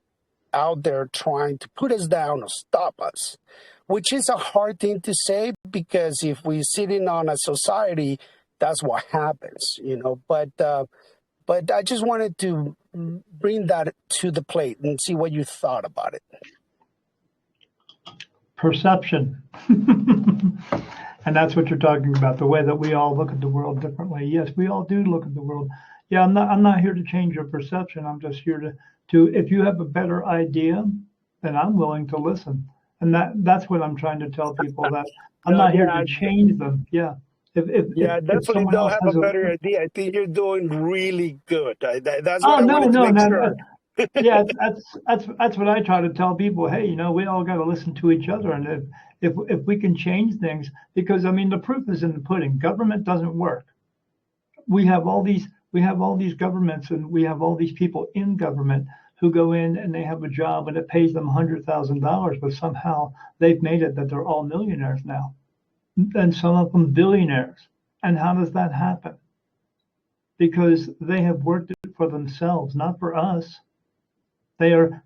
out there trying to put us down or stop us, which is a hard thing to say, because if we're sitting on a society, that's what happens, But I just wanted to bring that to the plate and see what you thought about it.
Perception. And that's what you're talking about, the way that we all look at the world differently. Yes, we all do look at the world. Yeah, I'm not here to change your perception. I'm just here to if you have a better idea, then I'm willing to listen. And that's what I'm trying to tell people, that I'm not here to change them. Yeah. If
definitely don't have a better idea. I think you're doing really good. That's what I wanted to make sure.
Yeah, that's what I try to tell people. Hey, we all got to listen to each other, and if we can change things, because the proof is in the pudding. Government doesn't work. We have all these governments, and we have all these people in government who go in and they have a job and it pays them $100,000, but somehow they've made it that they're all millionaires now, and some of them billionaires. And how does that happen? Because they have worked it for themselves, not for us. They are,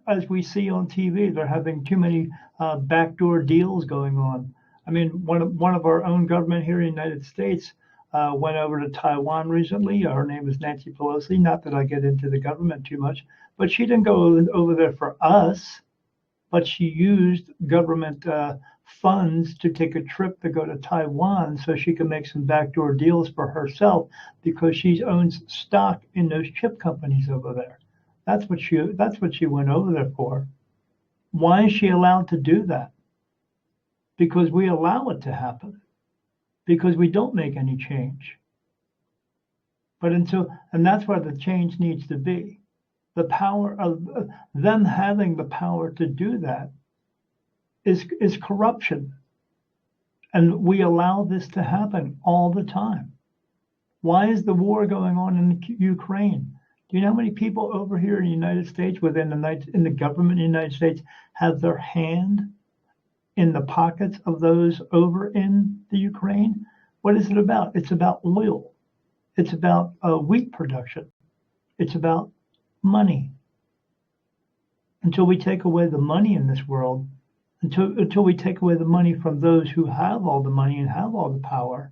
as we see on TV, they're having too many backdoor deals going on. One of our own government here in the United States went over to Taiwan recently. Her name is Nancy Pelosi. Not that I get into the government too much, but she didn't go over there for us, but she used government funds to take a trip to go to Taiwan so she could make some backdoor deals for herself, because she owns stock in those chip companies over there. That's what she went over there for. Why is she allowed to do that? Because we allow it to happen. Because we don't make any change. And that's where the change needs to be. The power of them having the power to do that is corruption. And we allow this to happen all the time. Why is the war going on in Ukraine? Do you know how many people over here in the United States, in the government of the United States, have their hand in the pockets of those over in the Ukraine? What is it about? It's about oil. It's about wheat production. It's about money. Until we take away the money in this world, until we take away the money from those who have all the money and have all the power,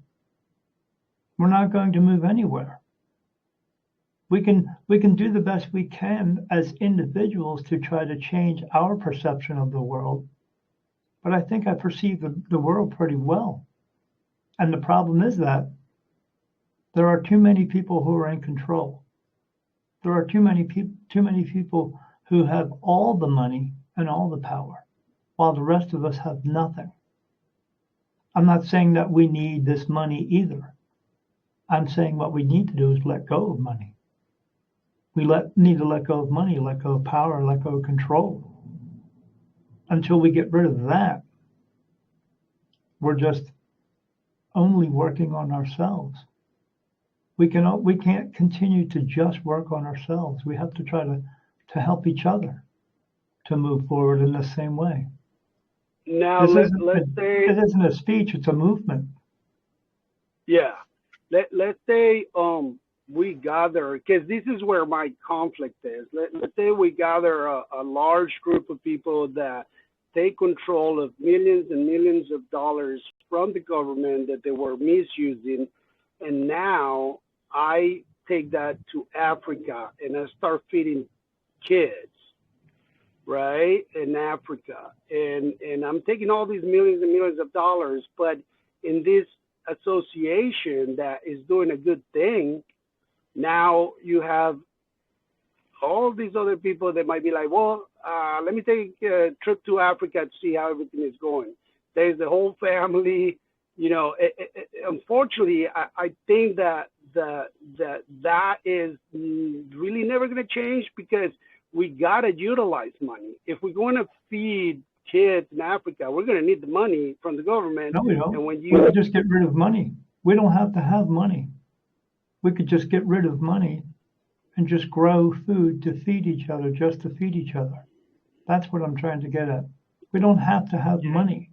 we're not going to move anywhere. We can do the best we can as individuals to try to change our perception of the world, but I think I perceive the world pretty well. And the problem is that there are too many people who are in control. There are too many people who have all the money and all the power, while the rest of us have nothing. I'm not saying that we need this money either. I'm saying what we need to do is let go of money. We need to let go of money, let go of power, let go of control. Until we get rid of that, we're just only working on ourselves. We can't continue to just work on ourselves. We have to try to help each other to move forward in the same way.
Now, let's say
it isn't a speech; it's a movement.
Yeah, let's say we gather, because this is where my conflict is. Let's say we gather a large group of people that take control of millions and millions of dollars from the government that they were misusing, and now I take that to Africa and I start feeding kids, right, in Africa, and I'm taking all these millions and millions of dollars, but in this association that is doing a good thing, now you have all these other people that might be like, well, let me take a trip to Africa to see how everything is going. There's the whole family, you know. Unfortunately, I think that is really never going to change, because we got to utilize money. If we're going to feed kids in Africa, we're going to need the money from the government.
No, we don't.
And when
we could just get rid of money. We don't have to have money. We could just get rid of money and just grow food to feed each other, just to feed each other. That's what I'm trying to get at. We don't have to have money.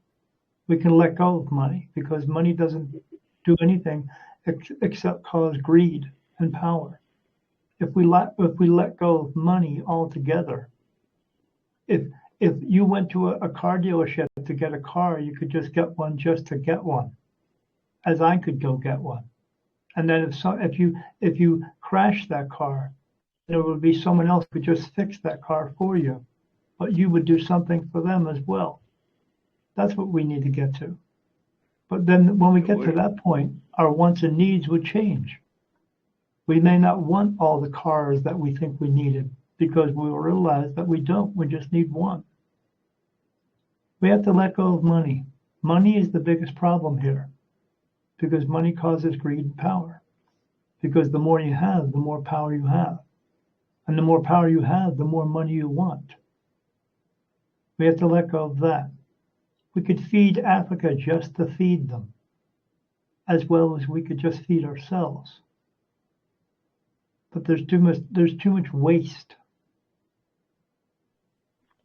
We can let go of money, because money doesn't do anything except cause greed and power. If we let go of money altogether, if you went to a car dealership to get a car, you could just get one just to get one, as I could go get one. And then if you crash that car, there would be someone else who could just fix that car for you, but you would do something for them as well. That's what we need to get to. But then when we get to that point, our wants and needs would change. We may not want all the cars that we think we needed, because we will realize that we don't. We just need one. We have to let go of money. Money is the biggest problem here, because money causes greed and power. Because the more you have, the more power you have. And the more power you have, the more money you want. We have to let go of that. We could feed Africa just to feed them, as well as we could just feed ourselves. But there's too much waste.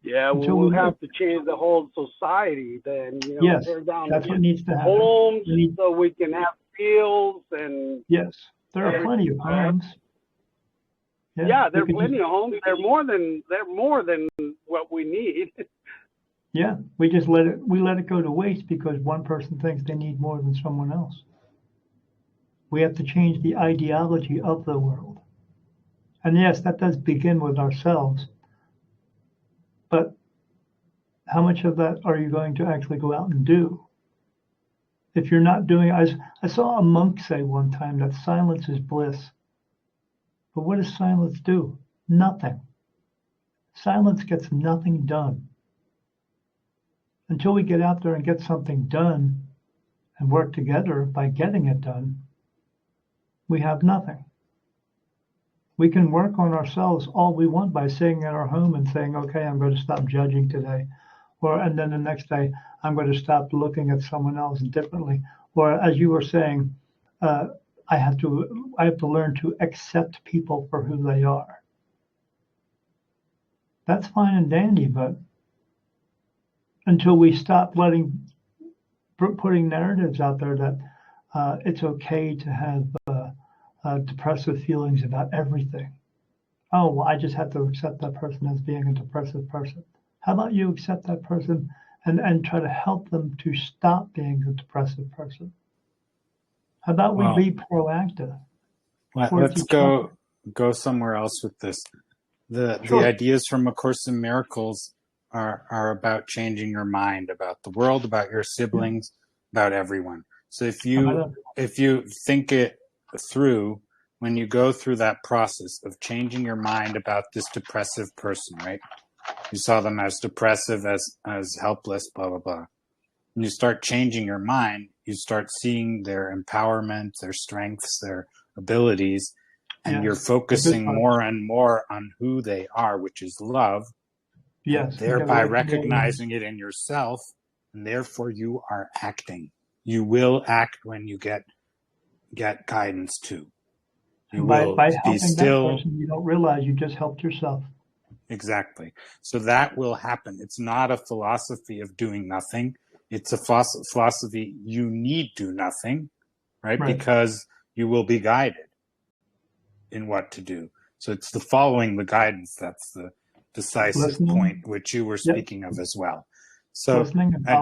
Yeah, we'll have to change the whole society then. You know,
yes,
tear down
that's what needs to happen.
Homes so we can have fields and.
Yes, there are plenty of homes.
Yeah, there are plenty of homes. They're more than what we need.
Yeah, we let it go to waste because one person thinks they need more than someone else. We have to change the ideology of the world. And yes, that does begin with ourselves. But how much of that are you going to actually go out and do? If you're not doing, I saw a monk say one time that silence is bliss. But what does silence do? Nothing. Silence gets nothing done. Until we get out there and get something done and work together by getting it done, we have nothing. We can work on ourselves all we want by sitting at our home and saying, okay, I'm going to stop judging today. and then the next day I'm going to stop looking at someone else differently. Or as you were saying, I have to learn to accept people for who they are. That's fine and dandy, but until we stop putting narratives out there that it's okay to have depressive feelings about everything. Oh, well, I just have to accept that person as being a depressive person. How about you accept that person and try to help them to stop being a depressive person? How about we
Well,
be proactive?
let's go somewhere else with this. The ideas from A Course in Miracles are about changing your mind about the world, about your siblings, about everyone. So if you think it through, when you go through that process of changing your mind about this depressive person, right? You saw them as depressive, as helpless, blah, blah, blah. When you start changing your mind, you start seeing their empowerment, their strengths, their abilities, and you're focusing more and more on who they are, which is love.
Yes.
Thereby recognizing it in yourself, and therefore you are acting. You will act when you get guidance too. You will
by
be
helping
still.
That person, you don't realize you just helped yourself.
Exactly. So that will happen. It's not a philosophy of doing nothing. It's a philosophy you need do nothing, right? Because you will be guided in what to do. So it's the following the guidance that's the decisive point, which you were speaking of as well. So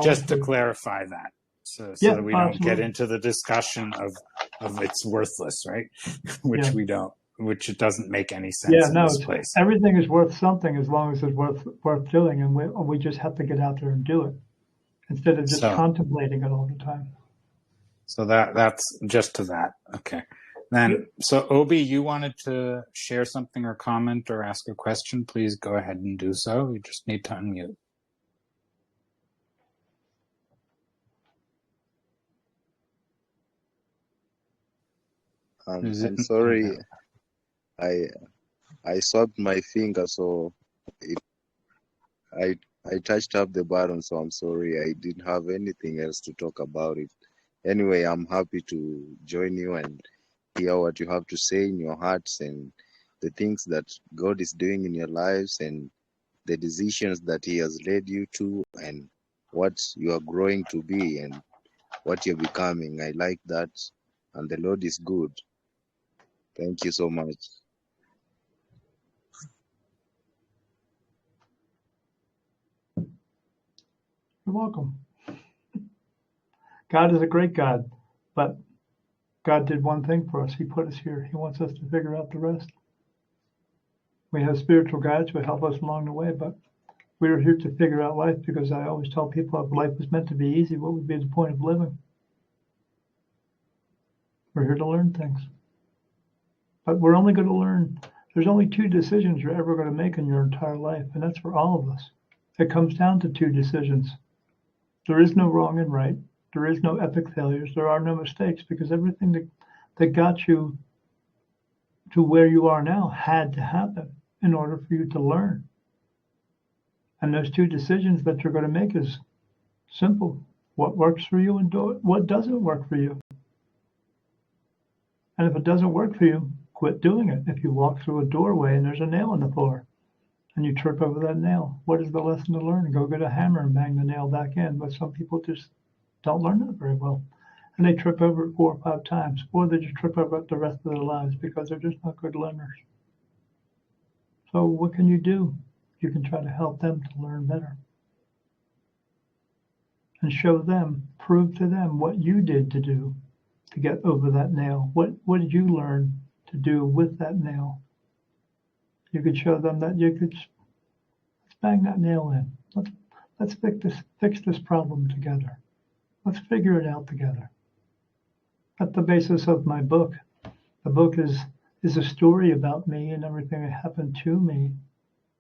just to clarify that, so that we don't get into the discussion of it's worthless, right? Which we don't. Which it doesn't make any sense in this place.
Everything is worth something as long as it's worth doing, and we just have to get out there and do it instead of just contemplating it all the time.
So that's just to that. Okay. Then, so Obi, you wanted to share something or comment or ask a question? Please go ahead and do so. You just need to unmute.
I'm sorry. I swapped my finger, so I touched up the button, so I'm sorry. I didn't have anything else to talk about it. Anyway, I'm happy to join you and hear what you have to say in your hearts and the things that God is doing in your lives and the decisions that He has led you to and what you are growing to be and what you're becoming. I like that, and the Lord is good. Thank you so much.
You're welcome. God is a great God, but God did one thing for us. He put us here. He wants us to figure out the rest. We have spiritual guides who help us along the way, but we are here to figure out life because I always tell people if life was meant to be easy, what would be the point of living? We're here to learn things. But we're only going to learn. There's only 2 decisions you're ever going to make in your entire life, and that's for all of us. It comes down to 2 decisions. There is no wrong and right. There is no epic failures. There are no mistakes because everything that got you to where you are now had to happen in order for you to learn. And those 2 decisions that you're going to make is simple. What works for you and what doesn't work for you. And if it doesn't work for you, quit doing it. If you walk through a doorway and there's a nail in the floor and you trip over that nail, what is the lesson to learn? Go get a hammer and bang the nail back in. But some people just don't learn that very well. And they trip over it 4 or 5 times, or they just trip over it the rest of their lives because they're just not good learners. So what can you do? You can try to help them to learn better. And show them, prove to them what you did to do to get over that nail. What did you learn to do with that nail? You could show them that you could let's bang that nail in. Let's fix this problem together. Let's figure it out together. That's the basis of my book. The book is a story about me and everything that happened to me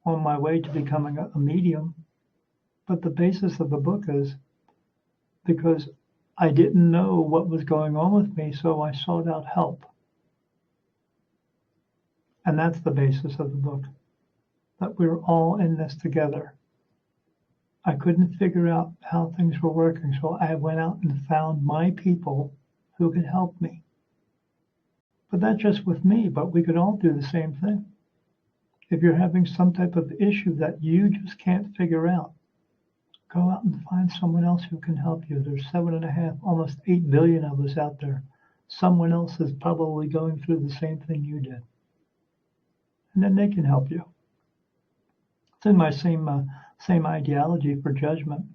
on my way to becoming a medium. But the basis of the book is because I didn't know what was going on with me, so I sought out help. And that's the basis of the book, that we're all in this together. I couldn't figure out how things were working, so I went out and found my people who could help me. But not just with me, but we could all do the same thing. If you're having some type of issue that you just can't figure out, go out and find someone else who can help you. There's 7.5, almost 8 billion of us out there. Someone else is probably going through the same thing you did. And then they can help you. It's in my same ideology for judgment.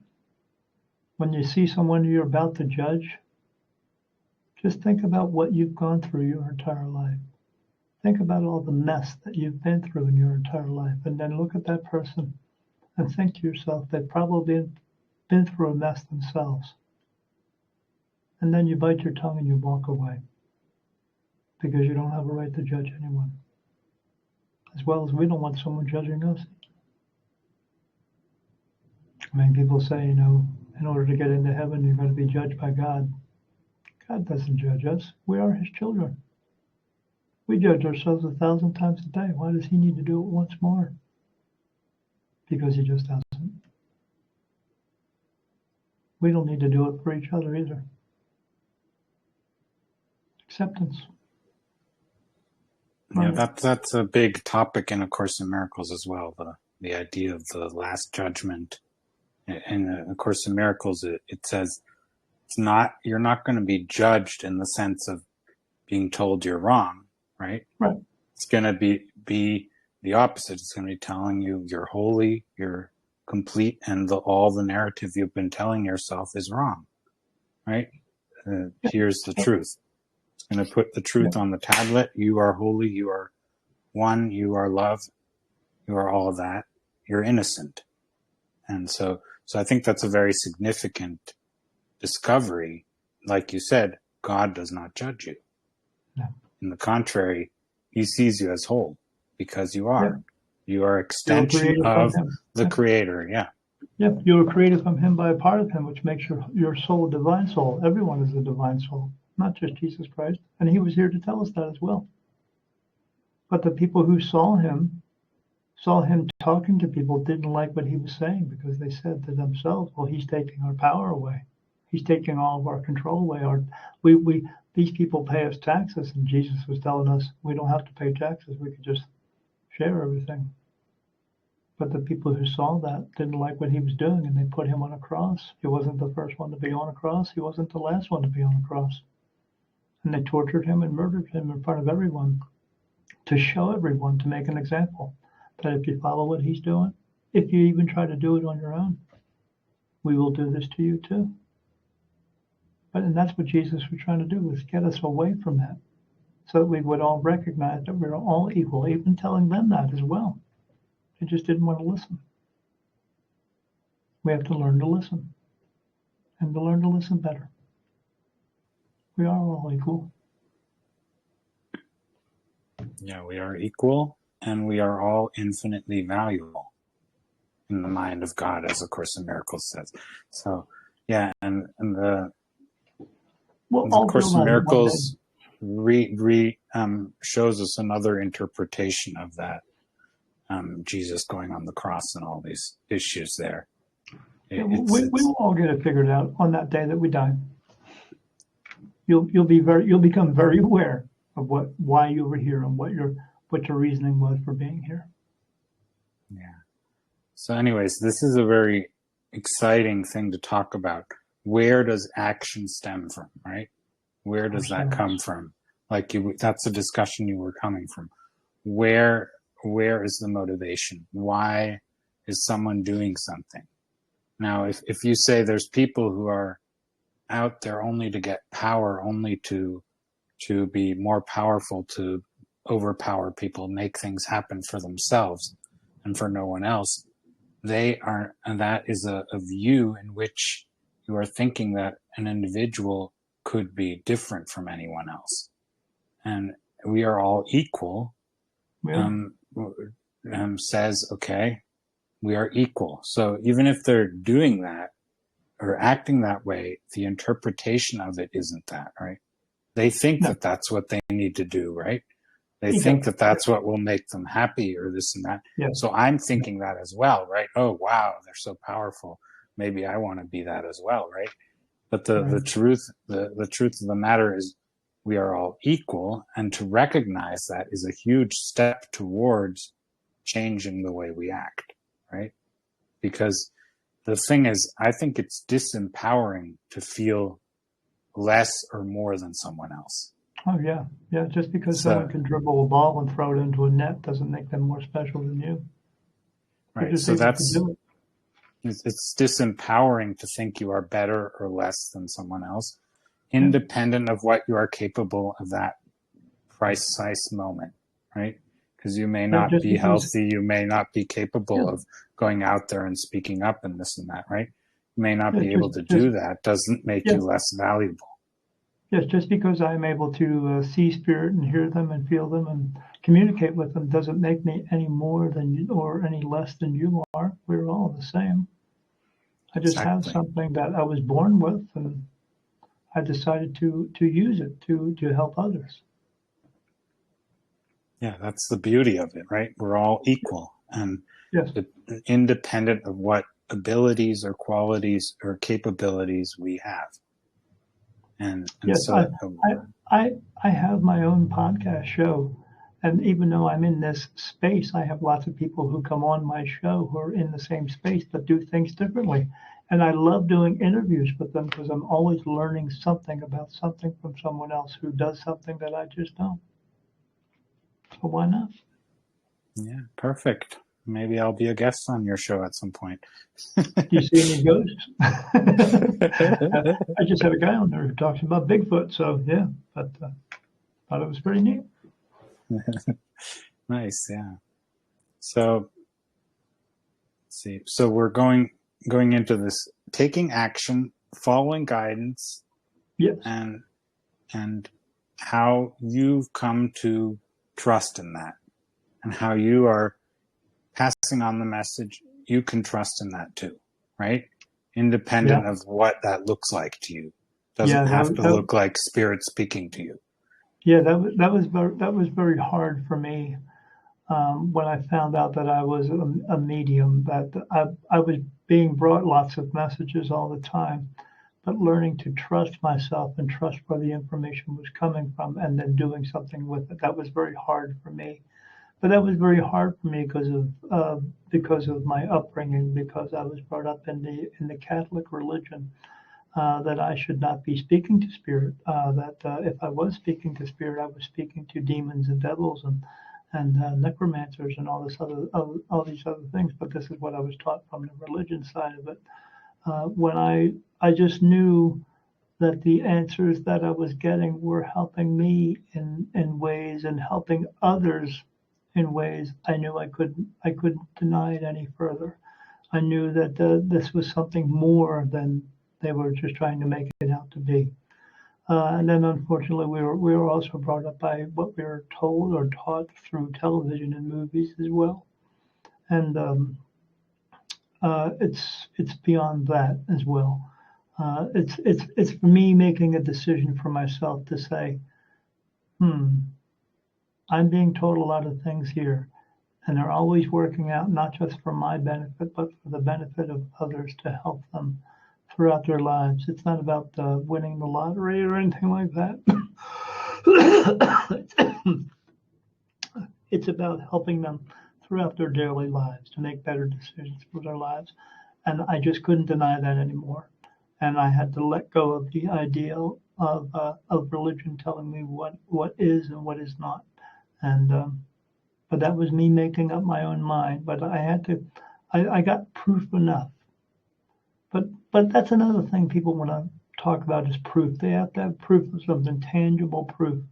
When you see someone you're about to judge, just think about what you've gone through your entire life. Think about all the mess that you've been through in your entire life, and then look at that person and think to yourself, they've probably been through a mess themselves. And then you bite your tongue and you walk away because you don't have a right to judge anyone. As well as we don't want someone judging us. I mean, people say, in order to get into heaven, you're going to be judged by God. God doesn't judge us. We are his children. We judge ourselves 1,000 times a day. Why does he need to do it once more? Because he just doesn't. We don't need to do it for each other either. Acceptance.
Yeah, that's a big topic in A Course in Miracles as well. The idea of the last judgment. In A Course in Miracles, it says you're not going to be judged in the sense of being told you're wrong, right?
Right.
It's going to be the opposite. It's going to be telling you you're holy, you're complete, and all the narrative you've been telling yourself is wrong, right? Here's the truth. It's going to put the truth on the tablet. You are holy. You are one. You are love. You are all that. You're innocent. And so I think that's a very significant discovery. Like you said, God does not judge you.
No.
In the contrary, he sees you as whole because you are. Yeah. You are extension of the Creator. Yeah.
Yeah, you were created from him by a part of him, which makes your soul a divine soul. Everyone is a divine soul, not just Jesus Christ. And he was here to tell us that as well. But the people who saw him talking to people, didn't like what he was saying because they said to themselves, well, he's taking our power away. He's taking all of our control away. These people pay us taxes, and Jesus was telling us we don't have to pay taxes. We could just share everything. But the people who saw that didn't like what he was doing, and they put him on a cross. He wasn't the first one to be on a cross. He wasn't the last one to be on a cross. And they tortured him and murdered him in front of everyone to show everyone, to make an example, that if you follow what he's doing, if you even try to do it on your own, we will do this to you too. And that's what Jesus was trying to do, was get us away from that, so that we would all recognize that we're all equal, even telling them that as well. They just didn't want to listen. We have to learn to listen, and to learn to listen better. We are all equal.
Yeah, we are equal, and we are all infinitely valuable in the mind of God, as A Course in Miracles says. So, yeah, and the Course in Miracles shows us another interpretation of that. Jesus going on the cross and all these issues there.
We will all get it figured out on that day that we die. You'll become very aware of why you were here and what your reasoning was for being here.
Yeah. So anyways, this is a very exciting thing to talk about. Where does action stem from, right? Where does that come from? That's a discussion you were coming from. Where is the motivation? Why is someone doing something? Now, if you say there's people who are out there only to get power, only to be more powerful, to overpower people, make things happen for themselves and for no one else, and that is a view in which you are thinking that an individual could be different from anyone else. And we are all equal. Says, okay, we are equal. So even if they're doing that or acting that way, the interpretation of it isn't that, right? They think that that's what they need to do, right? They think that that's what will make them happy or this and that.
Yeah.
So I'm thinking that as well, right? Oh, wow, they're so powerful. Maybe I want to be that as well, right? But the truth of the matter is we are all equal, and to recognize that is a huge step towards changing the way we act, right? Because the thing is, I think it's disempowering to feel less or more than someone else.
Oh, yeah. Yeah, just because someone can dribble a ball and throw it into a net doesn't make them more special than you.
Right, so it's disempowering to think you are better or less than someone else, independent of what you are capable of that precise moment, right? Because you may not be healthy, you may not be capable of going out there and speaking up and this and that, right? You may not be able to do that, doesn't make you less valuable.
Yes, just because I'm able to see spirit and hear them and feel them and communicate with them doesn't make me any more than you or any less than you are. We're all the same. I just have something that I was born with, and I decided to use it to help others.
Yeah, that's the beauty of it, right? We're all equal and independent of what abilities or qualities or capabilities we have. And
yes,
so
I have my own podcast show, and even though I'm in this space, I have lots of people who come on my show who are in the same space but do things differently. And I love doing interviews with them because I'm always learning something about something from someone else who does something that I just don't. So why not?
Yeah, perfect. Maybe I'll be a guest on your show at some point.
Do you see any ghosts? I just had a guy on there who talks about Bigfoot, so yeah, but thought it was pretty neat.
Nice, yeah. So, let's see. So we're going into this taking action, following guidance, and how you've come to trust in that, and how you are passing on the message. You can trust in that too, right? Independent of what that looks like to you. Doesn't have to look like spirit speaking to you.
Yeah, that was very hard for me when I found out that I was a medium. That I was being brought lots of messages all the time, but learning to trust myself and trust where the information was coming from, and then doing something with it. That was very hard for me. But that was very hard for me because of my upbringing, because I was brought up in the Catholic religion, that I should not be speaking to spirit. That if I was speaking to spirit, I was speaking to demons and devils and necromancers and all these other things. But this is what I was taught from the religion side of it. When I just knew that the answers that I was getting were helping me in ways and helping others in ways I knew I couldn't deny it any further. I knew that this was something more than they were just trying to make it out to be. And then, unfortunately, we were also brought up by what we were told or taught through television and movies as well. And it's beyond that as well. It's for me making a decision for myself to say, I'm being told a lot of things here, and they're always working out not just for my benefit, but for the benefit of others to help them throughout their lives. It's not about winning the lottery or anything like that. It's about helping them throughout their daily lives to make better decisions for their lives. And I just couldn't deny that anymore. And I had to let go of the ideal of religion telling me what is and what is not. And but that was me making up my own mind. But I got proof enough. But that's another thing people want to talk about is proof. They have to have proof of something, tangible proof.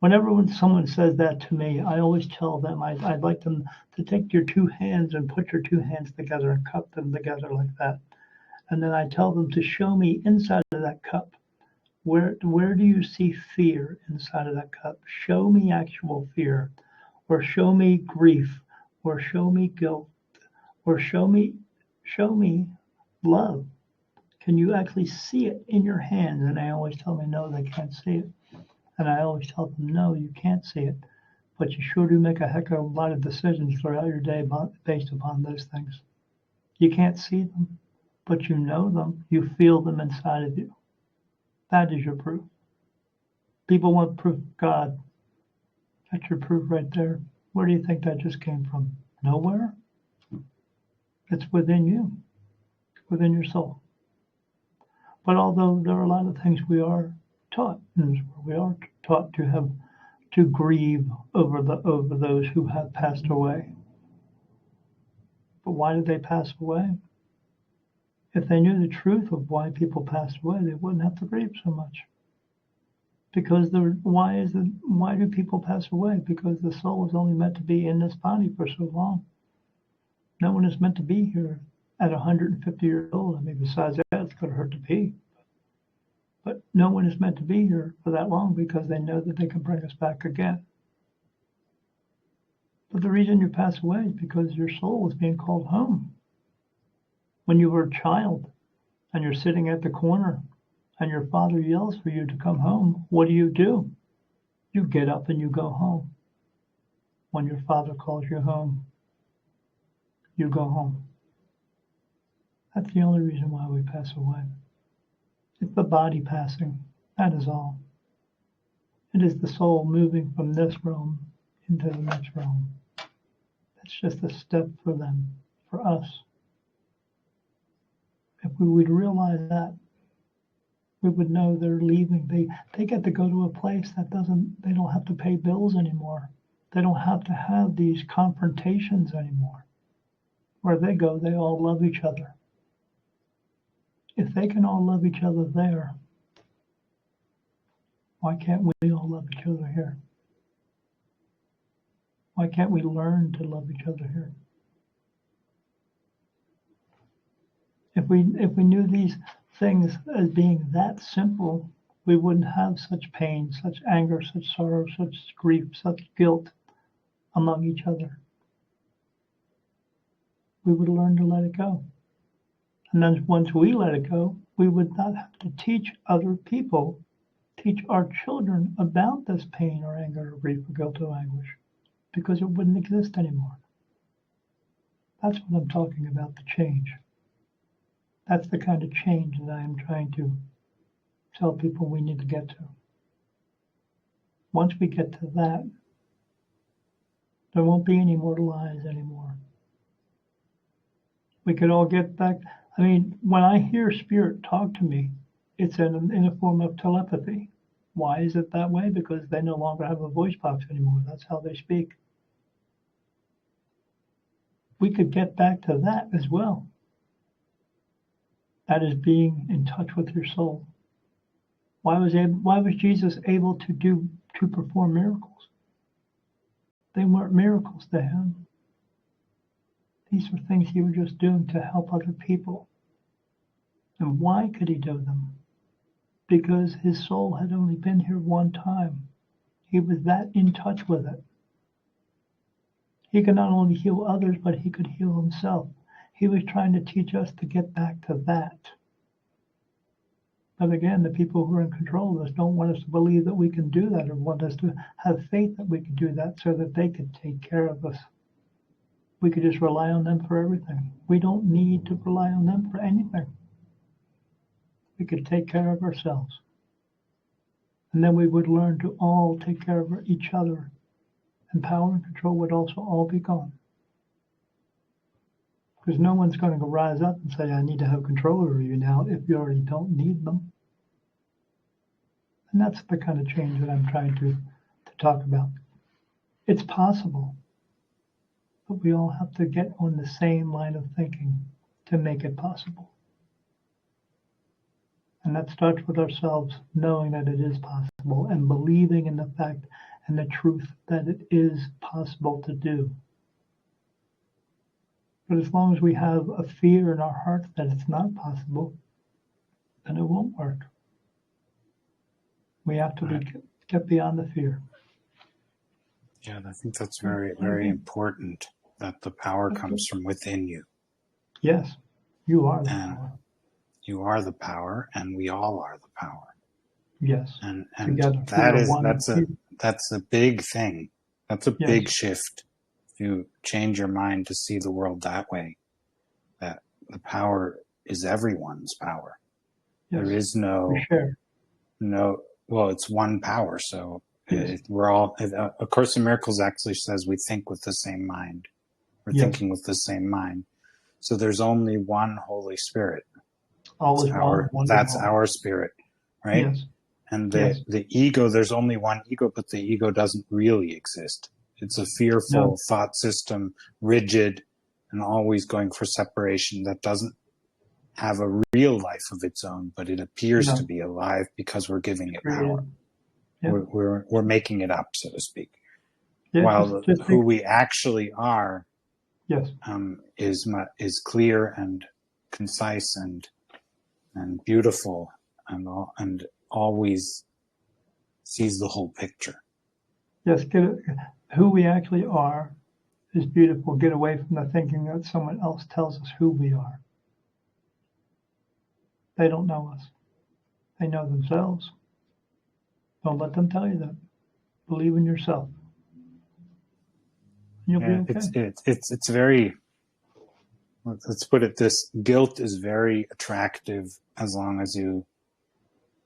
When someone says that to me, I always tell them I'd like them to take your two hands and put your two hands together and cup them together like that. And then I tell them to show me inside of that cup. Where do you see fear inside of that cup? Show me actual fear, or show me grief, or show me guilt, or show me love. Can you actually see it in your hands? And they always tell me no, they can't see it. And I always tell them no, you can't see it. but you sure do make a heck of a lot of decisions throughout your day based upon those things. You can't see them, but you know them. You feel them inside of you. That is your proof. People want proof of God. That's your proof right there. Where do you think that just came from? Nowhere. It's within you, within your soul. But although there are a lot of things we are taught, we are taught to grieve over those who have passed away. But why did they pass away? If they knew the truth of why people passed away, they wouldn't have to grieve so much. Because why do people pass away? Because the soul is only meant to be in this body for so long. No one is meant to be here at 150 years old. I mean, besides that, it's going to hurt to pee. But no one is meant to be here for that long because they know that they can bring us back again. But the reason you pass away is because your soul is being called home. When you were a child and you're sitting at the corner and your father yells for you to come home, what do? You get up and you go home. When your father calls you home, you go home. That's the only reason why we pass away. It's the body passing. That is all. It is the soul moving from this realm into the next realm. That's just a step for them, for us. If we would realize that, we would know they're leaving. They get to go to a place they don't have to pay bills anymore. They don't have to have these confrontations anymore. Where they go, they all love each other. If they can all love each other there, why can't we all love each other here? Why can't we learn to love each other here? If we knew these things as being that simple, we wouldn't have such pain, such anger, such sorrow, such grief, such guilt among each other. We would learn to let it go. And then once we let it go, we would not have to teach other people, teach our children about this pain or anger or grief or guilt or anguish, because it wouldn't exist anymore. That's what I'm talking about, the change. That's the kind of change that I am trying to tell people we need to get to. Once we get to that, there won't be any more lies anymore. We could all get back. I mean, when I hear spirit talk to me, it's in a form of telepathy. Why is it that way? Because they no longer have a voice box anymore. That's how they speak. We could get back to that as well. That is being in touch with your soul. Why was Jesus able to perform miracles? They weren't miracles to him. These were things he was just doing to help other people. And why could he do them? Because his soul had only been here one time. He was that in touch with it. He could not only heal others, but he could heal himself. He was trying to teach us to get back to that. But again, the people who are in control of us don't want us to believe that we can do that, or want us to have faith that we can do that so that they could take care of us. We could just rely on them for everything. We don't need to rely on them for anything. We could take care of ourselves. And then we would learn to all take care of each other. And power and control would also all be gone. Because no one's going to go rise up and say, I need to have control over you now if you already don't need them. And that's the kind of change that I'm trying to talk about. It's possible. But we all have to get on the same line of thinking to make it possible. And that starts with ourselves knowing that it is possible and believing in the fact and the truth that it is possible to do. But as long as we have a fear in our hearts that it's not possible, then it won't work. We have to get beyond the fear.
Yeah, I think that's very, very important, that the power comes from within you.
Yes, you are the power.
You are the power, and we all are the power.
Yes.
And
Together,
that's a big thing, That's a
Yes.
big shift. If you change your mind to see the world that way, that the power is everyone's power.
Yes.
There is
We share.
well, it's one power. So
Yes.
we're all, A Course in Miracles actually says we think with the same mind. We're
Yes.
thinking with the same mind. So there's only one Holy Spirit.
All is one.
That's our spirit, right?
Yes.
And
Yes.
the ego, there's only one ego, but the ego doesn't really exist. It's a fearful
No.
thought system, rigid, and always going for separation that doesn't have a real life of its own, but it appears
No.
to be alive because we're giving it
Created.
power.
Yeah.
We're making it up, so to speak.
Yeah,
While
just
who we actually are
yes.
is clear and concise and beautiful and always sees the whole picture.
Yes. Who we actually are is beautiful. Get away from the thinking that someone else tells us who we are. They don't know us. They know themselves. Don't let them tell you that. Believe in yourself. You'll be okay.
It's very, let's put it this, guilt is very attractive as long as you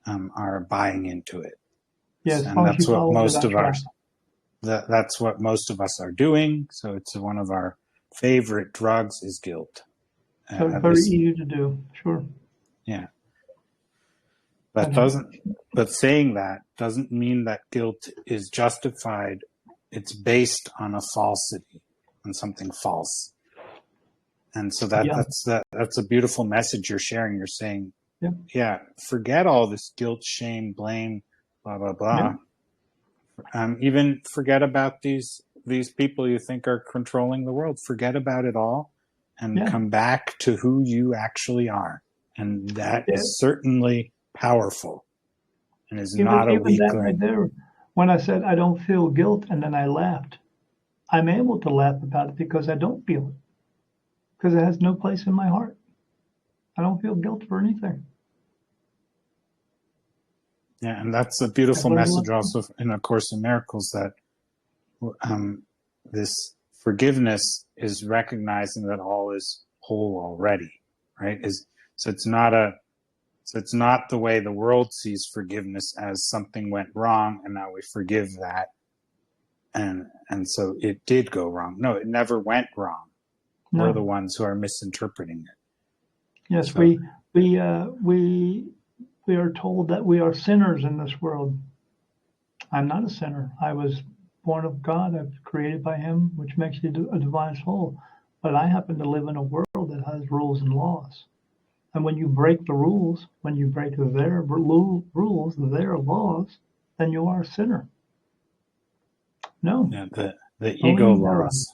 are buying into it.
Yes,
and that's what most of us are doing. So it's one of our favorite drugs is guilt.
So it's very easy to do, sure.
Yeah. But saying that doesn't mean that guilt is justified. It's based on a falsity, on something false. And so that's a beautiful message you're sharing. You're saying, forget all this guilt, shame, blame, blah, blah, blah. Yeah. Even forget about these people you think are controlling the world. Forget about it all and come back to who you actually are. And that is certainly powerful and is not a weak link.
Right there, when I said I don't feel guilt and then I laughed, I'm able to laugh about it because I don't feel it. Because it has no place in my heart. I don't feel guilt for anything.
Yeah, and that's a beautiful message also in A Course in Miracles, that this forgiveness is recognizing that all is whole already, right? So it's not the way the world sees forgiveness as something went wrong and now we forgive that, and so it did go wrong. No, it never went wrong. No. We're the ones who are misinterpreting it.
Yes, so, we are told that we are sinners in this world. I'm not a sinner. I was born of God. I was created by Him, which makes you a divine soul. But I happen to live in a world that has rules and laws. And when you break the rules, when you break their rules, their laws, then you are a sinner. No.
Yeah, the ego laws,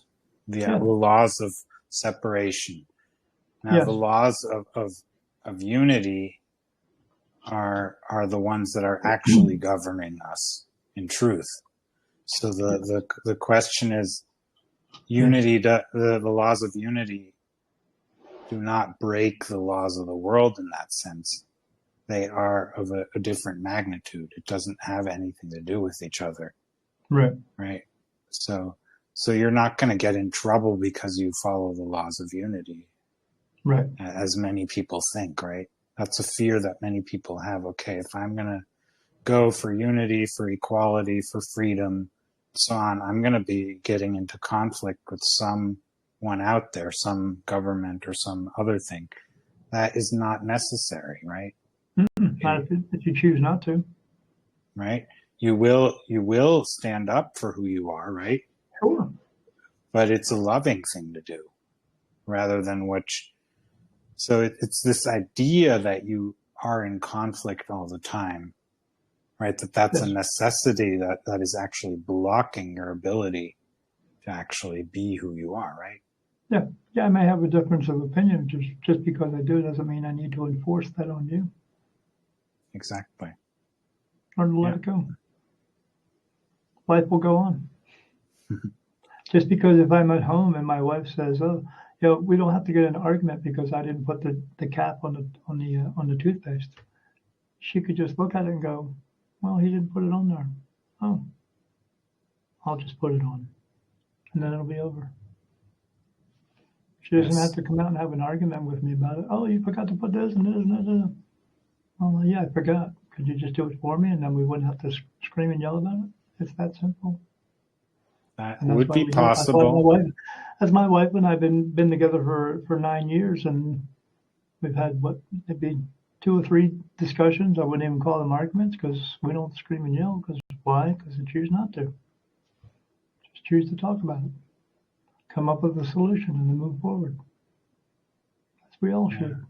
the laws of separation. Now the laws of unity are the ones that are actually governing us in truth. So the question is, unity. The laws of unity do not break the laws of the world in that sense. They are of a different magnitude. It doesn't have anything to do with each other. Right. So you're not going to get in trouble because you follow the laws of unity.
Right.
As many people think, right? That's a fear that many people have. Okay, if I'm going to go for unity, for equality, for freedom, so on, I'm going to be getting into conflict with someone out there, some government or some other thing. That is not necessary, right?
Not if you choose not to.
Right? You will stand up for who you are, right?
Sure.
But it's a loving thing to do rather than so it's this idea that you are in conflict all the time, right? That's a necessity that is actually blocking your ability to actually be who you are, right?
Yeah, I may have a difference of opinion. Just because I do doesn't mean I need to enforce that on you.
Exactly.
Or to let it go. Life will go on. Just because if I'm at home and my wife says, we don't have to get in an argument because I didn't put the cap on the toothpaste. She could just look at it and go, well, he didn't put it on there. Oh, I'll just put it on, and then it'll be over. She doesn't
Yes.
have to come out and have an argument with me about it. Oh, you forgot to put this and this and this. And this. Oh, yeah, I forgot. Could you just do it for me, and then we wouldn't have to scream and yell about it? It's that simple.
That
And that's
would
why
be
we do it. That's why
possible.
my wife and I've been together for 9 years, and we've had maybe 2 or 3 discussions. I wouldn't even call them arguments because we don't scream and yell. Because why? Because we choose not to. Just choose to talk about it, come up with a solution, and then move forward. As we all
Yeah.
should.